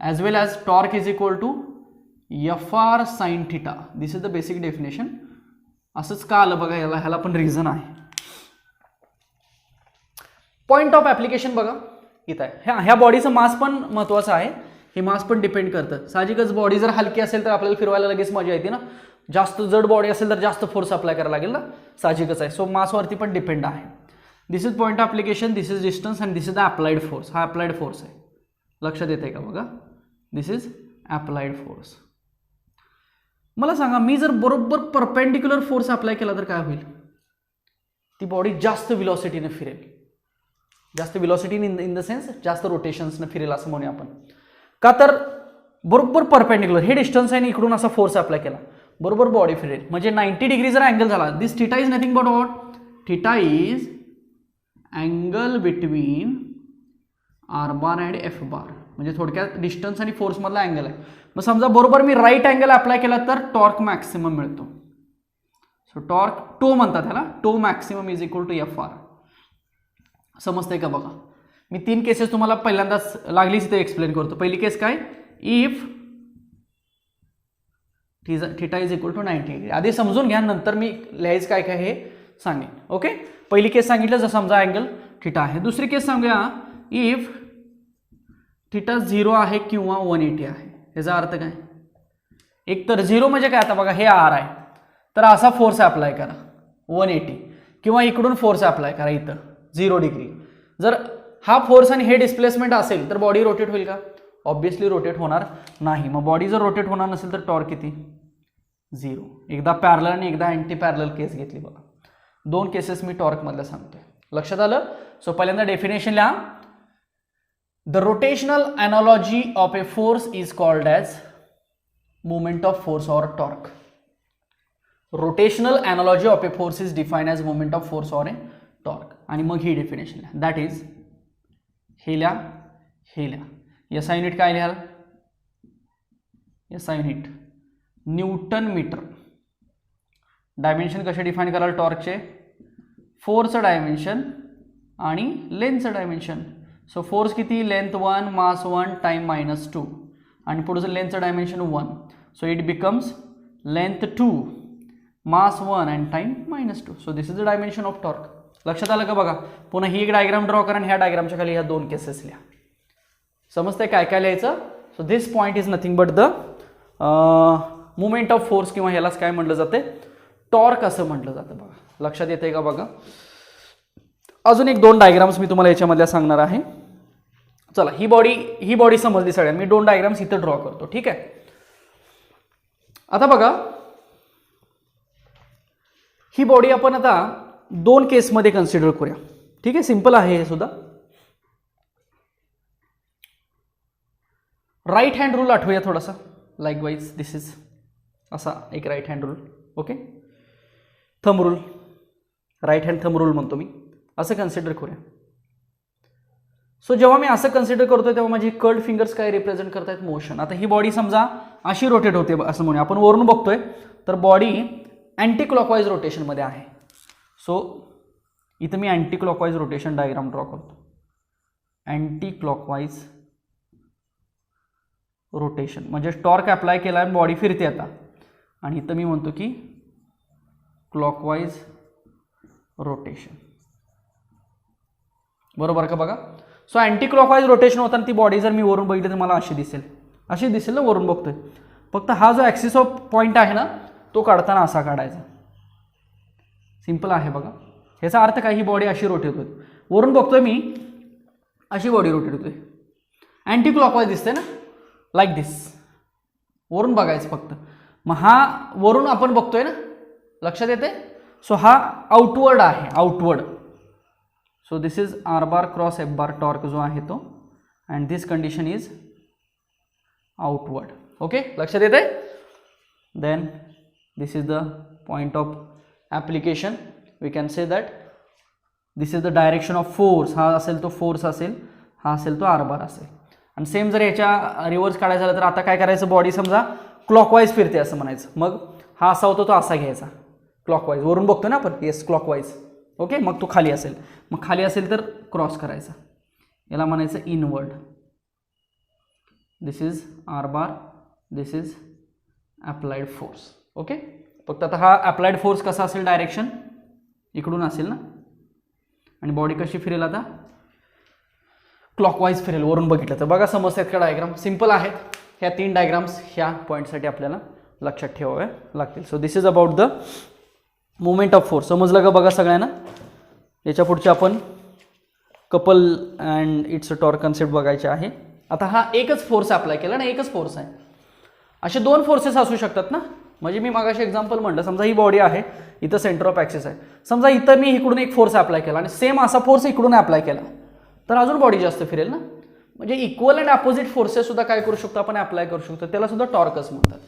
As well as torque is equal to F R sine theta. This is the basic definition. असंच का आलं बघा, ह्याला पण रिझन आहे. पॉईंट ऑफ ॲप्लिकेशन बघा इथं आहे. ह्या बॉडीचं मास पण महत्त्वाचं आहे. हे मास पण डिपेंड करतं. साहजिकच बॉडी जर हलकी असेल तर आपल्याला फिरवायला लगेच मजा येते ना. जास्त जड बॉडी असेल तर जास्त फोर्स अप्लाय करायला लागेल ना, साहजिकच आहे. सो मासवरती पण डिपेंड आहे. This is point of application, this is distance and this is the applied force. हा अप्लाइड फोर्स आहे, लक्षात येते का बघा, दिस इज अप्लाइड फोर्स. मला सांगा मी जर बरोबर परपेंडिक्युलर फोर्स अप्लाय केला तर काय होईल, ती बॉडी जास्त व्हिलॉसिटीने फिरेल. जास्त व्हिलॉसिटी इन द सेन्स जास्त रोटेशन्सनं फिरेल असं म्हणूया आपण. का तर बरोबर परपेंडिक्युलर हे डिस्टन्स आहे आणि इकडून असा फोर्स अप्लाय केला, बरोबर बॉडी फिरेल. म्हणजे 90 डिग्री जर अँगल झाला, this theta is nothing but what, theta is angle between R bar and F bar. म्हणजे थोडक्यात डिस्टन्स आणि फोर्स मधला अँगल आहे. मग समजा बरोबर मी राईट अँगल अप्लाय केला तर टॉर्क मॅक्सिमम मिळतो. सो टॉर्क टो म्हणतात त्याला, tau maximum is equal to F R. समजतंय का बघा. मी 3 केसेस तुम्हाला पहिल्यांदाच लागलीच ते एक्सप्लेन करतो. पहिली केस काय, if theta is equal to 90 degree. आधी समजून घ्या, नंतर मी लिहायचं काय काय हे सांगेन. ओके, पहिली केस सांगितलं जर समजा अँगल थिटा आहे. दुसरी केस सांगूया, इफ थिटा 0 आहे किंवा 180 आहे. याचा अर्थ काय, एक तर 0 म्हणजे काय, आता बघा हे आर आहे तर असा फोर्स अप्लाय करा 180, किंवा इकडून फोर्स अप्लाय करा इथं 0 डिग्री. जर हा फोर्स आणि हे डिस्प्लेसमेंट असेल तर बॉडी रोटेट होईल का, ऑब्विसली रोटेट होणार नाही. मग बॉडी जर रोटेट होणार नसेल तर टॉर्क किती, 0. एकदा पॅरलल आणि एकदा अँटी पॅरलल केस घेतली बघा. 2 केसेस मी टॉर्क मधल्या सांगतोय, लक्षात आलं. सो पहिल्यांदा डेफिनेशन लिहा. The rotational analogy of a force is called as moment of force और torque. Rotational analogy of a force is defined as moment of force और ए टॉर्क. आणि मग ही डेफिनेशन लिहा, दॅट इज हे लिहा, हे लिहा. एस आय युनिट काय लिहाल, S I unit newton metre. Dimension कसे डिफाईन कराल टॉर्कचे, फोर्सचं डायमेन्शन आणि लेंथचं डायमेन्शन. सो फोर्स किती, लेंथ 1, मास 1, टाइम -2 आणि पुढचं लेंथचं dimension 1. So it becomes length 2, mass 1 and time -2. So this is the dimension of torque. लक्षात आलं का बघा. पुन्हा ही एक डायग्राम ड्रॉ करा आणि ह्या डायग्रामच्या खाली ह्या 2 केसेस लिहा. समजतंय काय काय लिहायचं. So this point is nothing but the moment of force, किंवा ह्यालाच काय म्हटलं जाते, टॉर्क असं म्हटलं जातं बघा. लक्षात येते का बघा. अजून एक 2 डायग्राम्स मी तुम्हाला याच्यामधल्या सांगणार आहे. चला ही बॉडी समजली सगळ्यांना. मी 2 डायग्राम्स इथं ड्रॉ करतो, ठीक आहे. आता बघा ही बॉडी आपण आता 2 केसमध्ये कन्सिडर करूया, ठीक आहे. सिंपल आहे हे सुद्धा. राईट हँड रूल आठवूया थोडासा. लाईकवाईज दिस इज असा एक right hand rule. Okay. Thumb rule, right hand thumb rule म्हणतो मी, असं कन्सिडर करूया. सो जेव्हा मी असं कन्सिडर करतोय तेव्हा माझी कर्ल्ड फिंगर्स काय रिप्रेझेंट करतायत, मोशन. आता ही बॉडी समजा अशी रोटेट होते असं म्हणूया, आपण वरून बघतोय तर बॉडी अँटी क्लॉकवाईज रोटेशनमध्ये आहे. सो इथं मी anti clockwise rotation diagram draw करतो. अँटी क्लॉकवाईज रोटेशन म्हणजे टॉर्क अप्लाय केला आणि बॉडी फिरते आता, आणि इथं मी म्हणतो की क्लॉकवाईज रोटेशन. बरोबर का बघा. सो अँटी क्लॉकवाईज रोटेशन होताना ती बॉडी जर मी वरून बघितली तर मला अशी दिसेल ना, वरून बघतोय. फक्त हा जो ॲक्सिस ऑफ पॉईंट आहे ना तो काढताना असा काढायचा. सिंपल आहे बघा. ह्याचा अर्थ काय, ही बॉडी अशी रोटेट होते, वरून बघतोय मी अशी बॉडी रोटेट होते, अँटी क्लॉकवाईज दिसते ना, लाईक दिस. वरून बघायचं फक्त. मग हा वरून आपण बघतोय ना, लक्षात येते. सो हा आउटवर्ड आहे, outward. So this is R bar cross F bar torque जो आहे तो, and this condition is outward. Okay, लक्षात येते. Then this is the point of application. We can say that this is the direction of force. हा असेल तो force असेल, हा असेल तो आर बार असेल. आणि सेम जर याच्या रिव्हर्स काढायचं झालं तर आता काय करायचं, बॉडी समजा क्लॉकवाईज फिरते असं म्हणायचं. मग हा असा होतो तो असा घ्यायचा, क्लॉकवाईज. वरून बघतो ना आपण, येस क्लॉकवाईज. ओके, मग तो खाली असेल, मग खाली असेल तर क्रॉस करायचा, याला म्हणायचं inward. This is R bar, this is applied force. Okay, फक्त आता हा अप्लाइड फोर्स कसा असेल, डायरेक्शन इकडून असेल ना, आणि बॉडी कशी फिरेल आता, क्लॉकवाईज फिरेल वरून बघितलं तर. बघा समजतात का डायग्राम, सिंपल आहेत. ह्या 3 डायग्राम्स ह्या पॉईंटसाठी आपल्याला लक्षात ठेवावे लागतील. So this is about the movement of force. समजलं का बघा सगळ्यांना. याच्या पुढचे आपण couple and it's torque concept बघायचे आहे. आता हा एकच फोर्स अप्लाय केला ना, एकच फोर्स आहे. असे 2 फोर्सेस असू शकतात ना. म्हणजे मी मागाशी एक्झाम्पल म्हणलं, समजा ही बॉडी आहे, इथं सेंटर ऑफ ॲक्सिस आहे. समजा इथं मी इकडून एक फोर्स अप्लाय केला आणि सेम असा फोर्स इकडून अप्लाय केला तर अजून बॉडी जास्त फिरेल ना. म्हणजे इक्वल अँड अपोजिट फोर्सेस सुद्धा काय करू शकतो आपण, अप्लाय करू शकतो. त्याला सुद्धा टॉर्कच म्हणतात.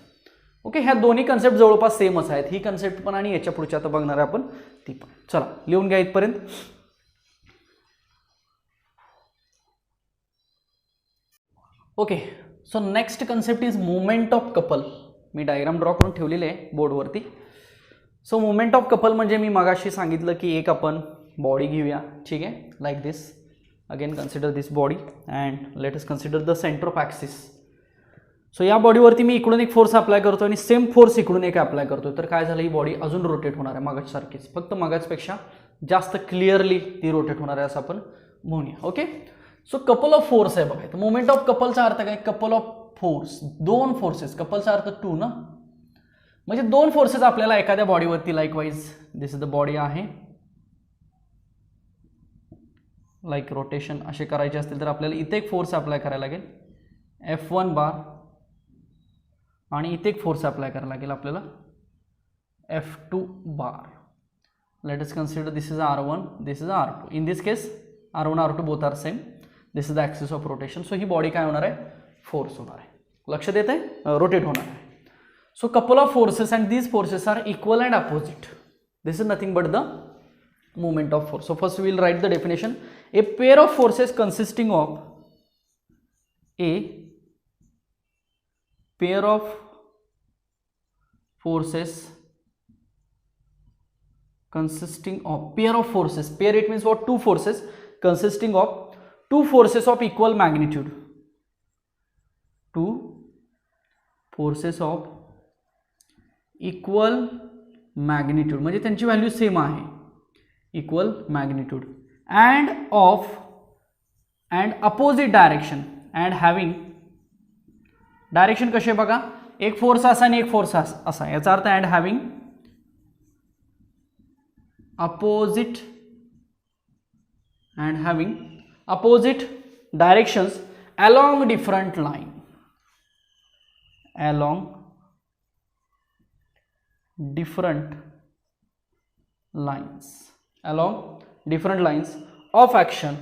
ओके, ह्या दोन्ही कन्सेप्ट जवळपास सेमच आहेत. ही कन्सेप्ट पण आणि याच्या पुढच्या आता बघणार आहे आपण ती पण. चला लिहून घ्या इथपर्यंत. Okay, so next concept is movement of couple. Me diagram draw करून ठेवलेले आहे बोर्डवरती. सो मुवमेंट ऑफ कपल म्हणजे मी मागाशी सांगितलं की एक आपण बॉडी घेऊया, ठीक आहे, like this. Again consider this body and let us consider the centre of axis. So या बॉडीवरती मी इकडून एक फोर्स अप्लाय करतो आणि सेम फोर्स इकडून एक अप्लाय करतो, तर काय झालं, ही बॉडी अजून रोटेट होणार आहे मागासारखीच, फक्त मागासपेक्षा जास्त क्लिअरली ती रोटेट होणार आहे असं आपण म्हणूया. Okay, so couple of force आहे बघा. मुवमेंट ऑफ कपलचा अर्थ काय, कपल ऑफ फोर्स, 2 फोर्सेस. कपलचा अर्थ 2 ना, म्हणजे 2 फोर्सेस आपल्याला एखाद्या बॉडीवरती likewise. This is the body आहे, लाईक रोटेशन असे करायचे असतील तर आपल्याला इथे एक फोर्स अप्लाय करायला लागेल, F1 बार, आणि इथे एक फोर्स अप्लाय करायला लागेल आपल्याला, F2 bar. Let us consider this is R1, this is R2. In this case R1 R2 both are same. This is the axis of rotation. So ही body काय होणार आहे, फोर्स होणार आहे. लक्षात येत आहे, रोटेट होणार आहे. So couple of forces and these forces are equal and opposite. This is nothing but the movement of force. So first we will write the definition. A pair of forces consisting of a pair of forces consisting of pair of forces. Pair it means what? 2 forces consisting of 2 forces of equal magnitude. 2 forces of equal magnitude म्हणजे त्यांची value same आहे, equal magnitude, and of and opposite direction and having direction कसे बघा, एक force असा आणि एक force असा, याचा अर्थ and having opposite and having opposite directions along different line, along different lines, along different lines of action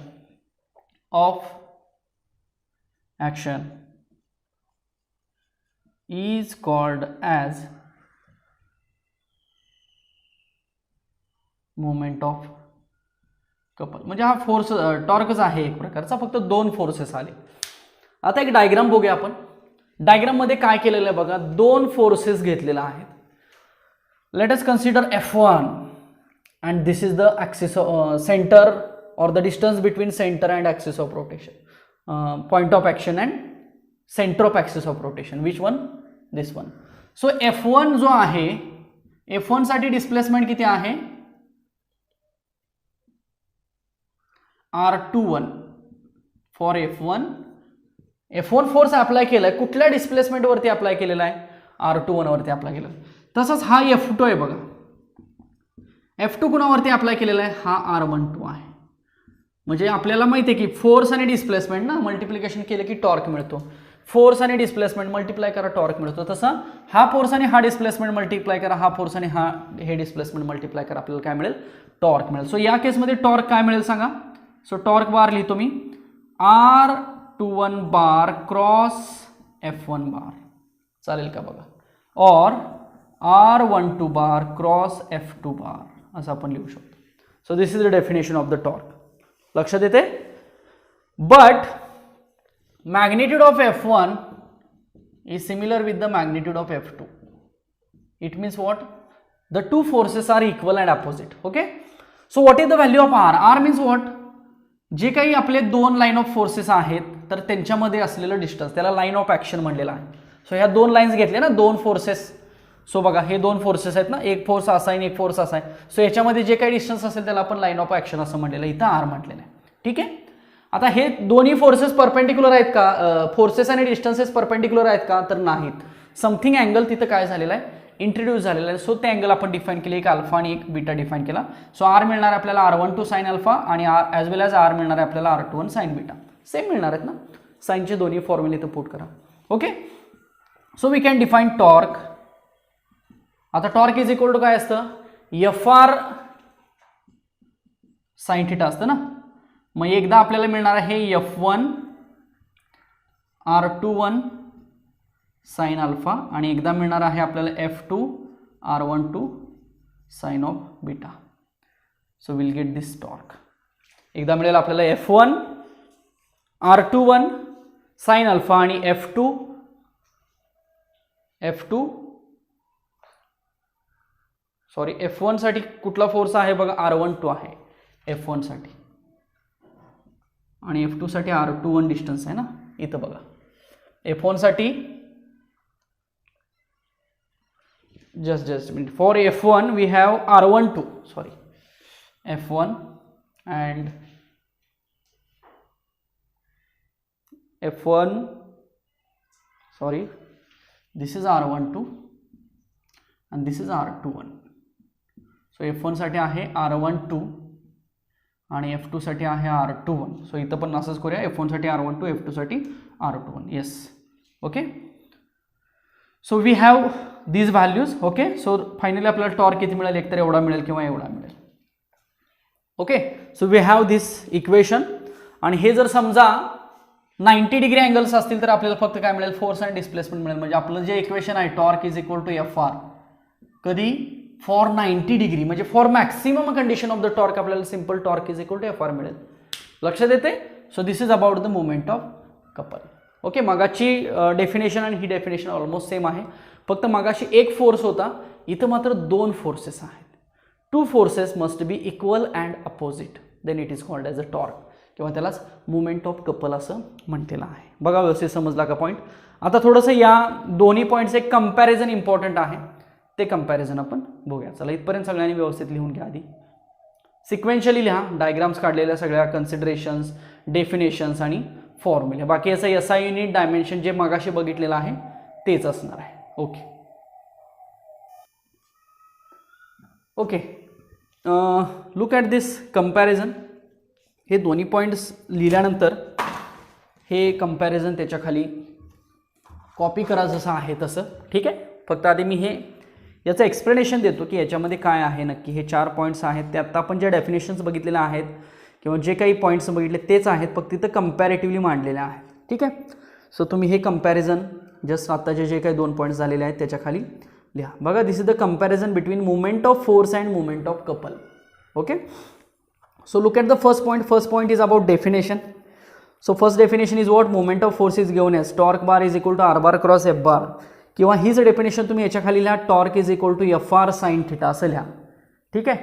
is called as moment of couple, म्हणजे हा फोर्स टॉर्कच आहे एक प्रकारचा, फक्त दोन फोर्सेस आले. आता एक डायग्राम बघूया आपण. डायग्राम मध्ये काय केलेलं आहे बघा, दोन फोर्सेस घेतलेला आहेत. Late us consider F1 and this is the axis center or the distance between center and axis of rotation, point of action and center of axis of rotation. Which one? This one. So F1 जो आहे, F1 साठी displacement किती आहे? R21 for F1 force apply केलाय कुठल्या displacement वरती apply केलेला आहे? R21 वरती अप्लाय केलेला. तसंच हा F2 आहे बघा, F2 कुणावरती अप्लाय केलेला आहे? हा R12 आहे. म्हणजे आपल्याला माहिती आहे की फोर्स आणि डिस्प्लेसमेंट ना मल्टिप्लिकेशन केलं की टॉर्क मिळतो. फोर्स आणि डिस्प्लेसमेंट मल्टिप्लाय करा टॉर्क मिळतो. तसं हा फोर्स आणि हा डिस्प्लेसमेंट मल्टिप्लाय करा, हा फोर्स आणि हे डिस्प्लेसमेंट मल्टिप्लाय करा, आपल्याला काय मिळेल? टॉर्क मिळेल. सो या केसमध्ये टॉर्क काय मिळेल सांगा? सो टॉर्क बार लिहितो मी, R21 बार क्रॉस F1 बार. चालेल का बघा? और R12 बार क्रॉस F2 बार असं आपण लिहू शकतो. So this is the definition of the torque. लक्षात येते? But magnitude of F1 is similar with the magnitude of F2. It means what? The two forces are equal and opposite. Okay? So what is the value of R? R means what? जे काही आपले दोन line of forces आहेत तर त्यांच्यामध्ये असलेलं distance त्याला line of action म्हणलेलं आहे. सो ह्या दोन लाईन्स घेतल्या ना, दोन फोर्सेस. सो बघा हे दोन फोर्सेस आहेत ना, एक फोर्स असा आहे एक फोर्स असा आहे. सो याच्यामध्ये जे काही डिस्टन्स असेल त्याला आपण लाईन ऑफ ॲक्शन असं म्हणलेलं, इथं आर म्हटलेलं आहे. ठीक आहे. आता हे दोन्ही फोर्सेस परपेंडिक्युलर आहेत का? फोर्सेस आणि डिस्टन्सेस परपेंडिक्युलर आहेत का? तर नाहीत. समथिंग अँगल तिथं काय झालेला आहे? इंट्रोड्यूस झालेला आहे. सो ते अँगल आपण डिफाईन केले, एक अल्फा आणि एक बीटा डिफाईन केला. सो आर मिळणार आहे आपल्याला R12 साइन अल्फा आणि ॲज वेल ॲज आर मिळणार आहे आपल्याला R21 साइन बीटा. सेम मिळणार आहेत ना, साइनचे दोन्ही फॉर्म्युले इथं पुट करा. Okay. So we can define torque. आता टॉर्क इज इक्वल टू काय असतं? FR साइन थिटा असतं ना. मग एकदा आपल्याला मिळणार आहे F1 R21 साइन अल्फा आणि एकदा मिळणार आहे आपल्याला F2 R12 sine of beta. So will get this torque. एकदा मिळेल आपल्याला F1 R21 साइन अल्फा आणि F2 सॉरी F1 साठी कुठला फोर्स आहे बघा? R12 आहे F1 साठी आणि F2 साठी R21 डिस्टन्स आहे ना, इथं बघा. F1 साठी just minute. For F1 we have R12, sorry, F1 and F1, sorry, this is R12 and this is R21. So F1 साठी आहे R12 आणि F2 साठी आहे R21. सो इथं पण असंच करूया, F1 साठी R12, F2 साठी R21. Yes. Okay. So we have these values. Okay. So finally आपल्याला टॉर्क किती मिळेल? एकतर एवढा मिळेल किंवा एवढा मिळेल. Okay. So we have this equation. आणि हे जर समजा 90 डिग्री अँगल्स असतील तर आपल्याला फक्त काय मिळेल? फोर्स आणि डिस्प्लेसमेंट मिळेल. म्हणजे आपलं जे इक्वेशन आहे torque is equal to FR कधी? फॉर 90 डिग्री, म्हणजे for maximum condition of the torque आपल्याला simple torque is equal to FR मिळेल. लक्षात येते? So this is about the movement of couple. Okay. मगाची डेफिनेशन आणि ही डेफिनेशन ऑलमोस्ट सेम आहे, फक्त मगाशी एक फोर्स होता, इथं मात्र दोन फोर्सेस आहेत. Two forces must be equal and opposite, then it is called as a torque किंवा त्यालाच मुवमेंट ऑफ कपल असं म्हणतेलं आहे. बघा व्यवस्थित समजला का पॉईंट? आता थोडंसं या दोन्ही पॉईंटचं एक कंपॅरिझन इम्पॉर्टंट आहे, ते कंपॅरिझन आपण बघूया. चला इथपर्यंत सगळ्यांनी व्यवस्थित लिहून घ्या. आधी सिक्वेन्शियली लिहा, डायग्राम्स काढलेल्या सगळ्या कन्सिडरेशन्स, डेफिनेशन्स आणि फॉर्म्युले. बाकी याचं SI युनिट डायमेन्शन जे मगाशी बघितलेलं आहे तेच असणार आहे. Okay. Okay. Look at this comparison. हे दोन्ही पॉईंट्स लिहिल्यानंतर हे कंपॅरिझन त्याच्या खाली कॉपी करा जसं आहे तसं. ठीक आहे. फक्त आधी मी हे याचं एक्सप्लेनेशन देतो की याच्यामध्ये काय आहे नक्की. हे 4 पॉईंट्स आहेत, ते आत्ता आपण जे डेफिनेशन्स बघितलेले आहेत किंवा जे काही पॉईंट्स बघितले तेच आहेत, फक्त तिथं कंपॅरेटिव्हली मांडलेले आहेत. ठीक आहे. सो तुम्ही हे कंपॅरिझन जस्ट आत्ताचे जे काही 2 पॉईंट्स झालेले आहेत त्याच्या खाली लिहा. बघा, this is the comparison between movement of force and movement of couple. Okay, so look at the first point is about definition. So first definition is what? Moment of force is given as torque bar is equal to r bar cross f bar, किंवा हीच definition तुम्ही याच्या खाली लिहा torque is equal to F R sine theta असं लिहा. ठीक आहे,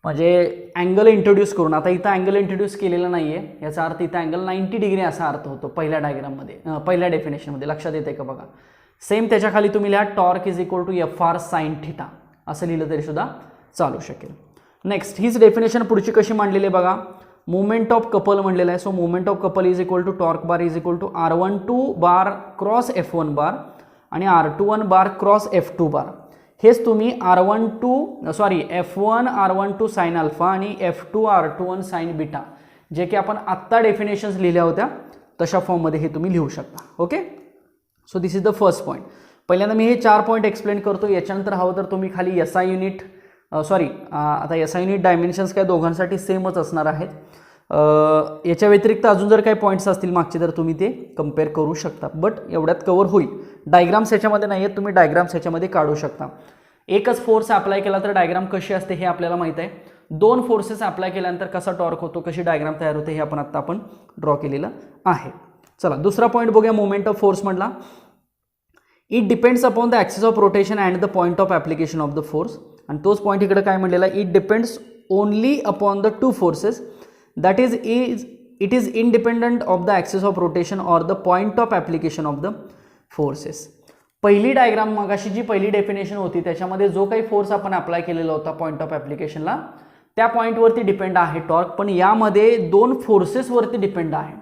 म्हणजे अँगल इंट्रोड्यूस करून. आता इथं अँगल इंट्रोड्यूस केलेला नाही आहे, याचा अर्थ इथं अँगल 90 डिग्री असा अर्थ होतो पहिल्या डायग्राममध्ये, पहिल्या डेफिनेशनमध्ये. लक्षात येते का बघा. सेम त्याच्या खाली तुम्ही लिहा torque is equal to F R sine theta असं लिहिलं तरी सुद्धा चालू शकेल. नेक्स्ट हीच डेफिनेशन पुढची कशी मांडलेली आहे बघा. मोमेंट ऑफ कपल म्हणलेलं आहे. So moment of couple is equal to torque bar is equal to r12 bar cross f1 bar आणि r21 बार क्रॉस f2 बार. हेच तुम्ही f1 r12 साइन अल्फा आणि f2 r21 साइन बीटा, जे की आपण आत्ता डेफिनेशन्स लिहिल्या होत्या तशा फॉर्ममध्ये हे तुम्ही लिहू शकता. Okay, so this is the first point. पहिल्यांदा मी हे 4 पॉईंट एक्सप्लेन करतो. याच्यानंतर हवं तर तुम्ही खाली SI युनिट आता SI युनिट डायमेन्शन्स काय दोघांसाठी सेमच असणार आहेत. याच्या व्यतिरिक्त अजून जर काही पॉईंट्स असतील मागचे तर तुम्ही ते कम्पेअर करू शकता, बट एवढ्यात कवर होईल. डायग्राम्स याच्यामध्ये नाही आहेत, तुम्ही डायग्राम्स याच्यामध्ये काढू शकता. एकच फोर्स अप्लाय केला तर डायग्राम कशी असते हे आपल्याला माहिती आहे. 2 फोर्सेस अप्लाय केल्यानंतर कसा टॉर्क होतो, कशी डायग्राम तयार होते हे आपण ड्रॉ केलेलं आहे. चला दुसरा पॉईंट बघूया. मोमेंट ऑफ फोर्स म्हटला it depends upon the axis of rotation and the point of application of the force. आणि तोच पॉईंट इकडे काय म्हणलेला, it depends only upon the 2 forces that is it is independent of the axis of rotation or the point of application of the forces. पहिली diagram मगाशी जी पहिली definition होती त्याच्यामध्ये जो काही फोर्स आपण अप्लाय केलेला होता पॉईंट ऑफ ॲप्लिकेशनला त्या पॉईंटवरती डिपेंड आहे टॉर्क, पण यामध्ये 2 फोर्सेसवरती डिपेंड आहे.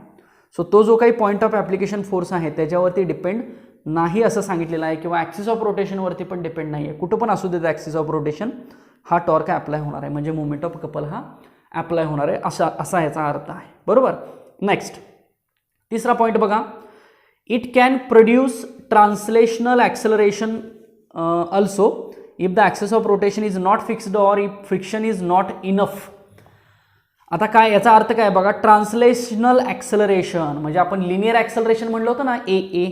सो तो जो काही पॉईंट ऑफ ॲप्लिकेशन फोर्स आहे त्याच्यावरती डिपेंड नाही असं सांगितलेलं आहे, किंवा ॲक्सिस ऑफ रोटेशनवरती पण डिपेंड नाही आहे. कुठं पण असू देत ॲक्सिस ऑफ रोटेशन हा टॉर्क अप्लाय होणार आहे, म्हणजे मोमेंट ऑफ कपल हा अप्लाय होणार आहे असा याचा अर्थ आहे. बरोबर. नेक्स्ट तिसरा पॉईंट बघा. It can produce translational acceleration also if the axis of rotation is not fixed or if friction is not enough. आता काय याचा अर्थ काय बघा. ट्रान्सलेशनल ॲक्सेलरेशन म्हणजे आपण लिनियर ॲक्सेलरेशन म्हणलं होतं ना ए,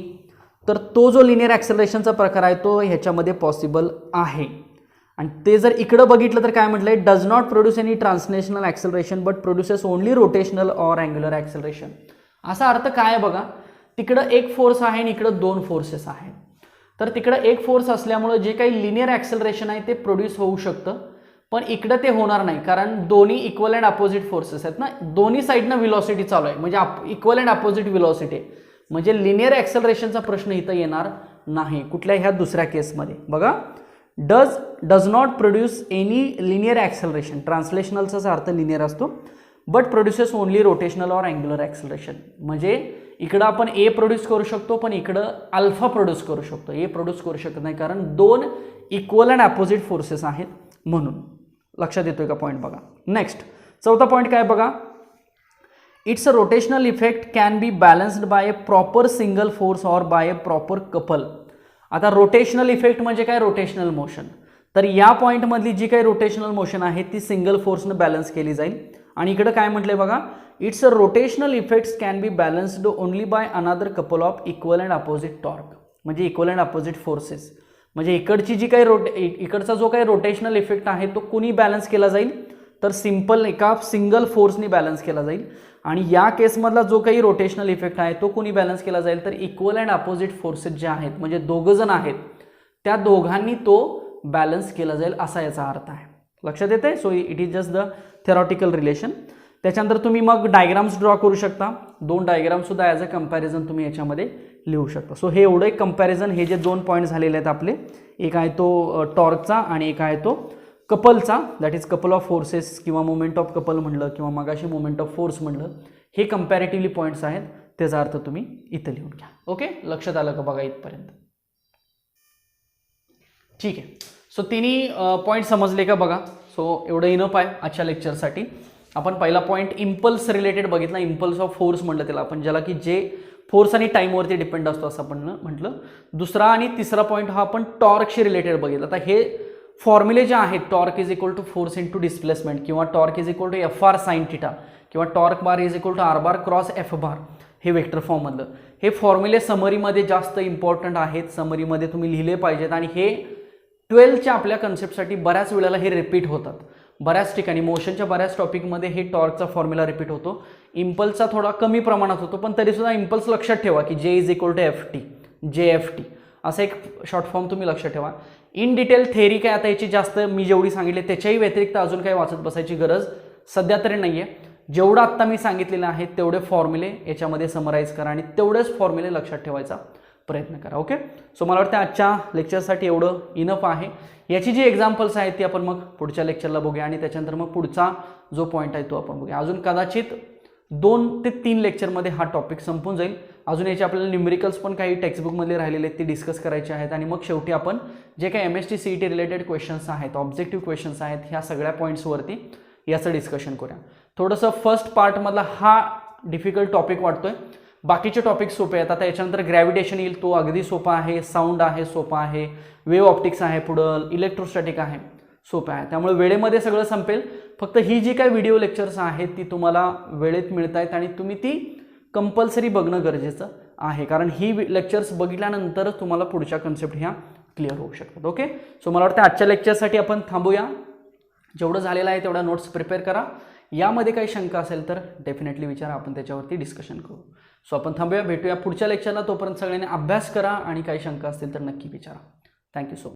तर तो जो लिनियर ॲक्सेलरेशनचा प्रकार आहे तो ह्याच्यामध्ये पॉसिबल आहे. आणि ते जर इकडं बघितलं तर काय म्हटलंय, does not produce any translational acceleration but produces only rotational or angular acceleration. असा अर्थ काय बघा. तिकडं एक फोर्स आहे आणि इकडं 2 फोर्सेस आहेत. तर तिकडं एक फोर्स असल्यामुळे जे काही लिनियर ॲक्सेलरेशन आहे ते प्रोड्यूस होऊ शकतं, पण इकडं ते होणार नाही, कारण दोन्ही इक्वल अँड अपोजिट फोर्सेस आहेत ना. दोन्ही साईडनं व्हेलॉसिटी चालू आहे, म्हणजे इक्वल अँड अपोजिट व्हेलॉसिटी, म्हणजे लिनियर ॲक्सेलरेशनचा प्रश्न इथं येणार नाही कुठल्या ह्या दुसऱ्या केसमध्ये. बघा, does not produce any linear acceleration. ट्रान्सलेशनलचा अर्थ लिनियर असतो, but produces only rotational or angular acceleration. म्हणजे इकडं आपण ए प्रोड्यूस करू शकतो, पण इकडं अल्फा प्रोड्यूस करू शकतो. ए प्रोड्यूस करू शकत नाही, कारण 2 इक्वल अँड अपोजिट फोर्सेस आहेत म्हणून. लक्षात येतोय का पॉईंट बघा. नेक्स्ट चौथा पॉईंट काय बघा. It's a rotational effect can be balanced by a proper single force or by a proper couple. आता रोटेशनल इफेक्ट म्हणजे काय, रोटेशनल मोशन. तर या पॉईंटमधली जी काही रोटेशनल मोशन आहे ती सिंगल फोर्सनं बॅलन्स केली जाईल. आणि इकडं काय म्हटलंय बघा, it's a rotational effects can be balanced only by another couple of equal and opposite torque, म्हणजे इक्वल अँड अपोजिट फोर्सेस. म्हणजे इकडची जी काही इकडचा जो काही रोटेशनल इफेक्ट आहे तो कुणी बॅलन्स केला जाईल, तर सिंपल एका सिंगल फोर्सनी बॅलन्स केला जाईल. आणि या केसमधला जो काही रोटेशनल इफेक्ट आहे तो कुणी बॅलन्स केला जाईल, तर इक्वल अँड अपोजिट फोर्सेस जे आहेत, म्हणजे 2 जण आहेत त्या दोघांनी तो बॅलन्स केला जाईल असा याचा अर्थ आहे. लक्षात येते. So it is just the theoretical relation. त्याच्यानंतर तुम्ही मग डायग्राम्स ड्रॉ करू शकता. 2 डायग्रामसुद्धा ॲज अ कम्पॅरिझन तुम्ही याच्यामध्ये लिहू शकता. सो हे एवढं एक कम्पॅरिझन, हे जे 2 पॉईंट झालेले आहेत आपले, एक आहे तो टॉर्कचा आणि एक आहे तो कपलचा, that is couple of forces किंवा मोमेंट ऑफ कपल म्हणलं किंवा मगाशी मोमेंट ऑफ फोर्स म्हणलं, हे कम्पॅरेटिव्हली पॉईंट्स आहेत. त्याचा अर्थ तुम्ही इथं लिहून घ्या. ओके, लक्षात आलं का बघा इथपर्यंत. ठीक आहे. सो तिन्ही पॉईंट समजले का बघा. सो एवढं इनफ आहे आजच्या लेक्चरसाठी. आपण पहिला पॉईंट इम्पल्स रिलेटेड बघितला, इम्पल्स ऑफ फोर्स म्हणलं त्याला आपण, ज्याला की जे फोर्स आणि टाईमवरती डिपेंड असतो असं आपण म्हटलं. दुसरा आणि तिसरा पॉईंट हा आपण टॉर्कशी रिलेटेड बघितला. आता हे फॉर्म्युले जे आहेत, torque is equal to force into displacement, किंवा torque is equal to F R sine theta, किंवा torque bar is equal to R bar cross F bar, हे वेक्टर फॉर्ममधलं हे फॉर्म्युले समरीमध्ये जास्त इम्पॉर्टंट आहेत. समरीमध्ये तुम्ही लिहिले पाहिजेत. आणि हे 12च्या आपल्या कन्सेप्टसाठी बऱ्याच वेळेला हे रिपीट होतात. बऱ्याच ठिकाणी मोशनच्या बऱ्याच टॉपिकमध्ये हे टॉर्कचा फॉर्म्युला रिपीट होतो. इम्पल्सचा थोडा कमी प्रमाणात होतो, पण तरीसुद्धा इम्पल्स लक्षात ठेवा की J is equal to FT, JFT असं एक शॉर्ट फॉर्म तुम्ही लक्षात ठेवा. इन डिटेल थेअरी काय आता याची जास्त मी जेवढी सांगितली त्याच्याही व्यतिरिक्त अजून काही वाचत बसायची गरज सध्या तरी नाही आहे. जेवढं आत्ता मी सांगितलेलं आहे तेवढे फॉर्म्युले याच्यामध्ये समराईज करा आणि तेवढेच फॉर्म्युले लक्षात ठेवायचा प्रयत्न करा. ओके, सो मला वाटतं आजच्या लेक्चरसाठी एवढं इनफ आहे. याची जी एक्झाम्पल्स आहेत ती आपण मग पुढच्या लेक्चरला बघूया आणि त्याच्यानंतर मग पुढचा जो पॉईंट आहे तो आपण बघूया. अजून कदाचित 2 ते 3 लेक्चरमध्ये हा टॉपिक संपून जाईल. अजून याचे आपल्याला न्यूमेरिकल्स पण काही टेक्स्टबुकमधले राहिलेले आहेत ते डिस्कस करायचे आहेत आणि मग शेवटी आपण जे काही MST CET रिलेटेड क्वेश्चन्स आहेत, ऑब्जेक्टिव्ह क्वेश्चन्स आहेत, ह्या सगळ्या पॉईंट्सवरती याचं डिस्कशन करूया. थोडंसं फर्स्ट पार्टमधला हा डिफिकल्ट टॉपिक वाटतोय, बाकीचे टॉपिक सोपे आहेत. आता याच्यानंतर ग्रॅव्हिटेशन येईल, तो अगदी सोपा आहे. साऊंड आहे, सोपा आहे. वेव्ह ऑप्टिक्स आहे, पुढं इलेक्ट्रोस्टॅटिक आहे, सोपं आहे. त्यामुळे वेळेमध्ये सगळं संपेल. फक्त ही जी काही व्हिडिओ लेक्चर्स आहेत ती तुम्हाला वेळेत मिळत आहेत आणि तुम्ही ती कंपल्सरी बघणं गरजेचं आहे, कारण ही लेक्चर्स बघितल्यानंतरच तुम्हाला पुढच्या कन्सेप्ट ह्या क्लिअर होऊ शकतात. ओके, सो मला वाटतं आजच्या लेक्चरसाठी आपण थांबूया. जेवढं झालेलं आहे तेवढा नोट्स प्रिपेअर करा. यामध्ये काही शंका असेल तर डेफिनेटली विचारा, आपण त्याच्यावरती डिस्कशन करू. सो आपण थांबूया, भेटूया पुढच्या लेक्चरला. तोपर्यंत सगळ्यांनी अभ्यास करा आणि काही शंका असतील तर नक्की विचारा. Thank you so much.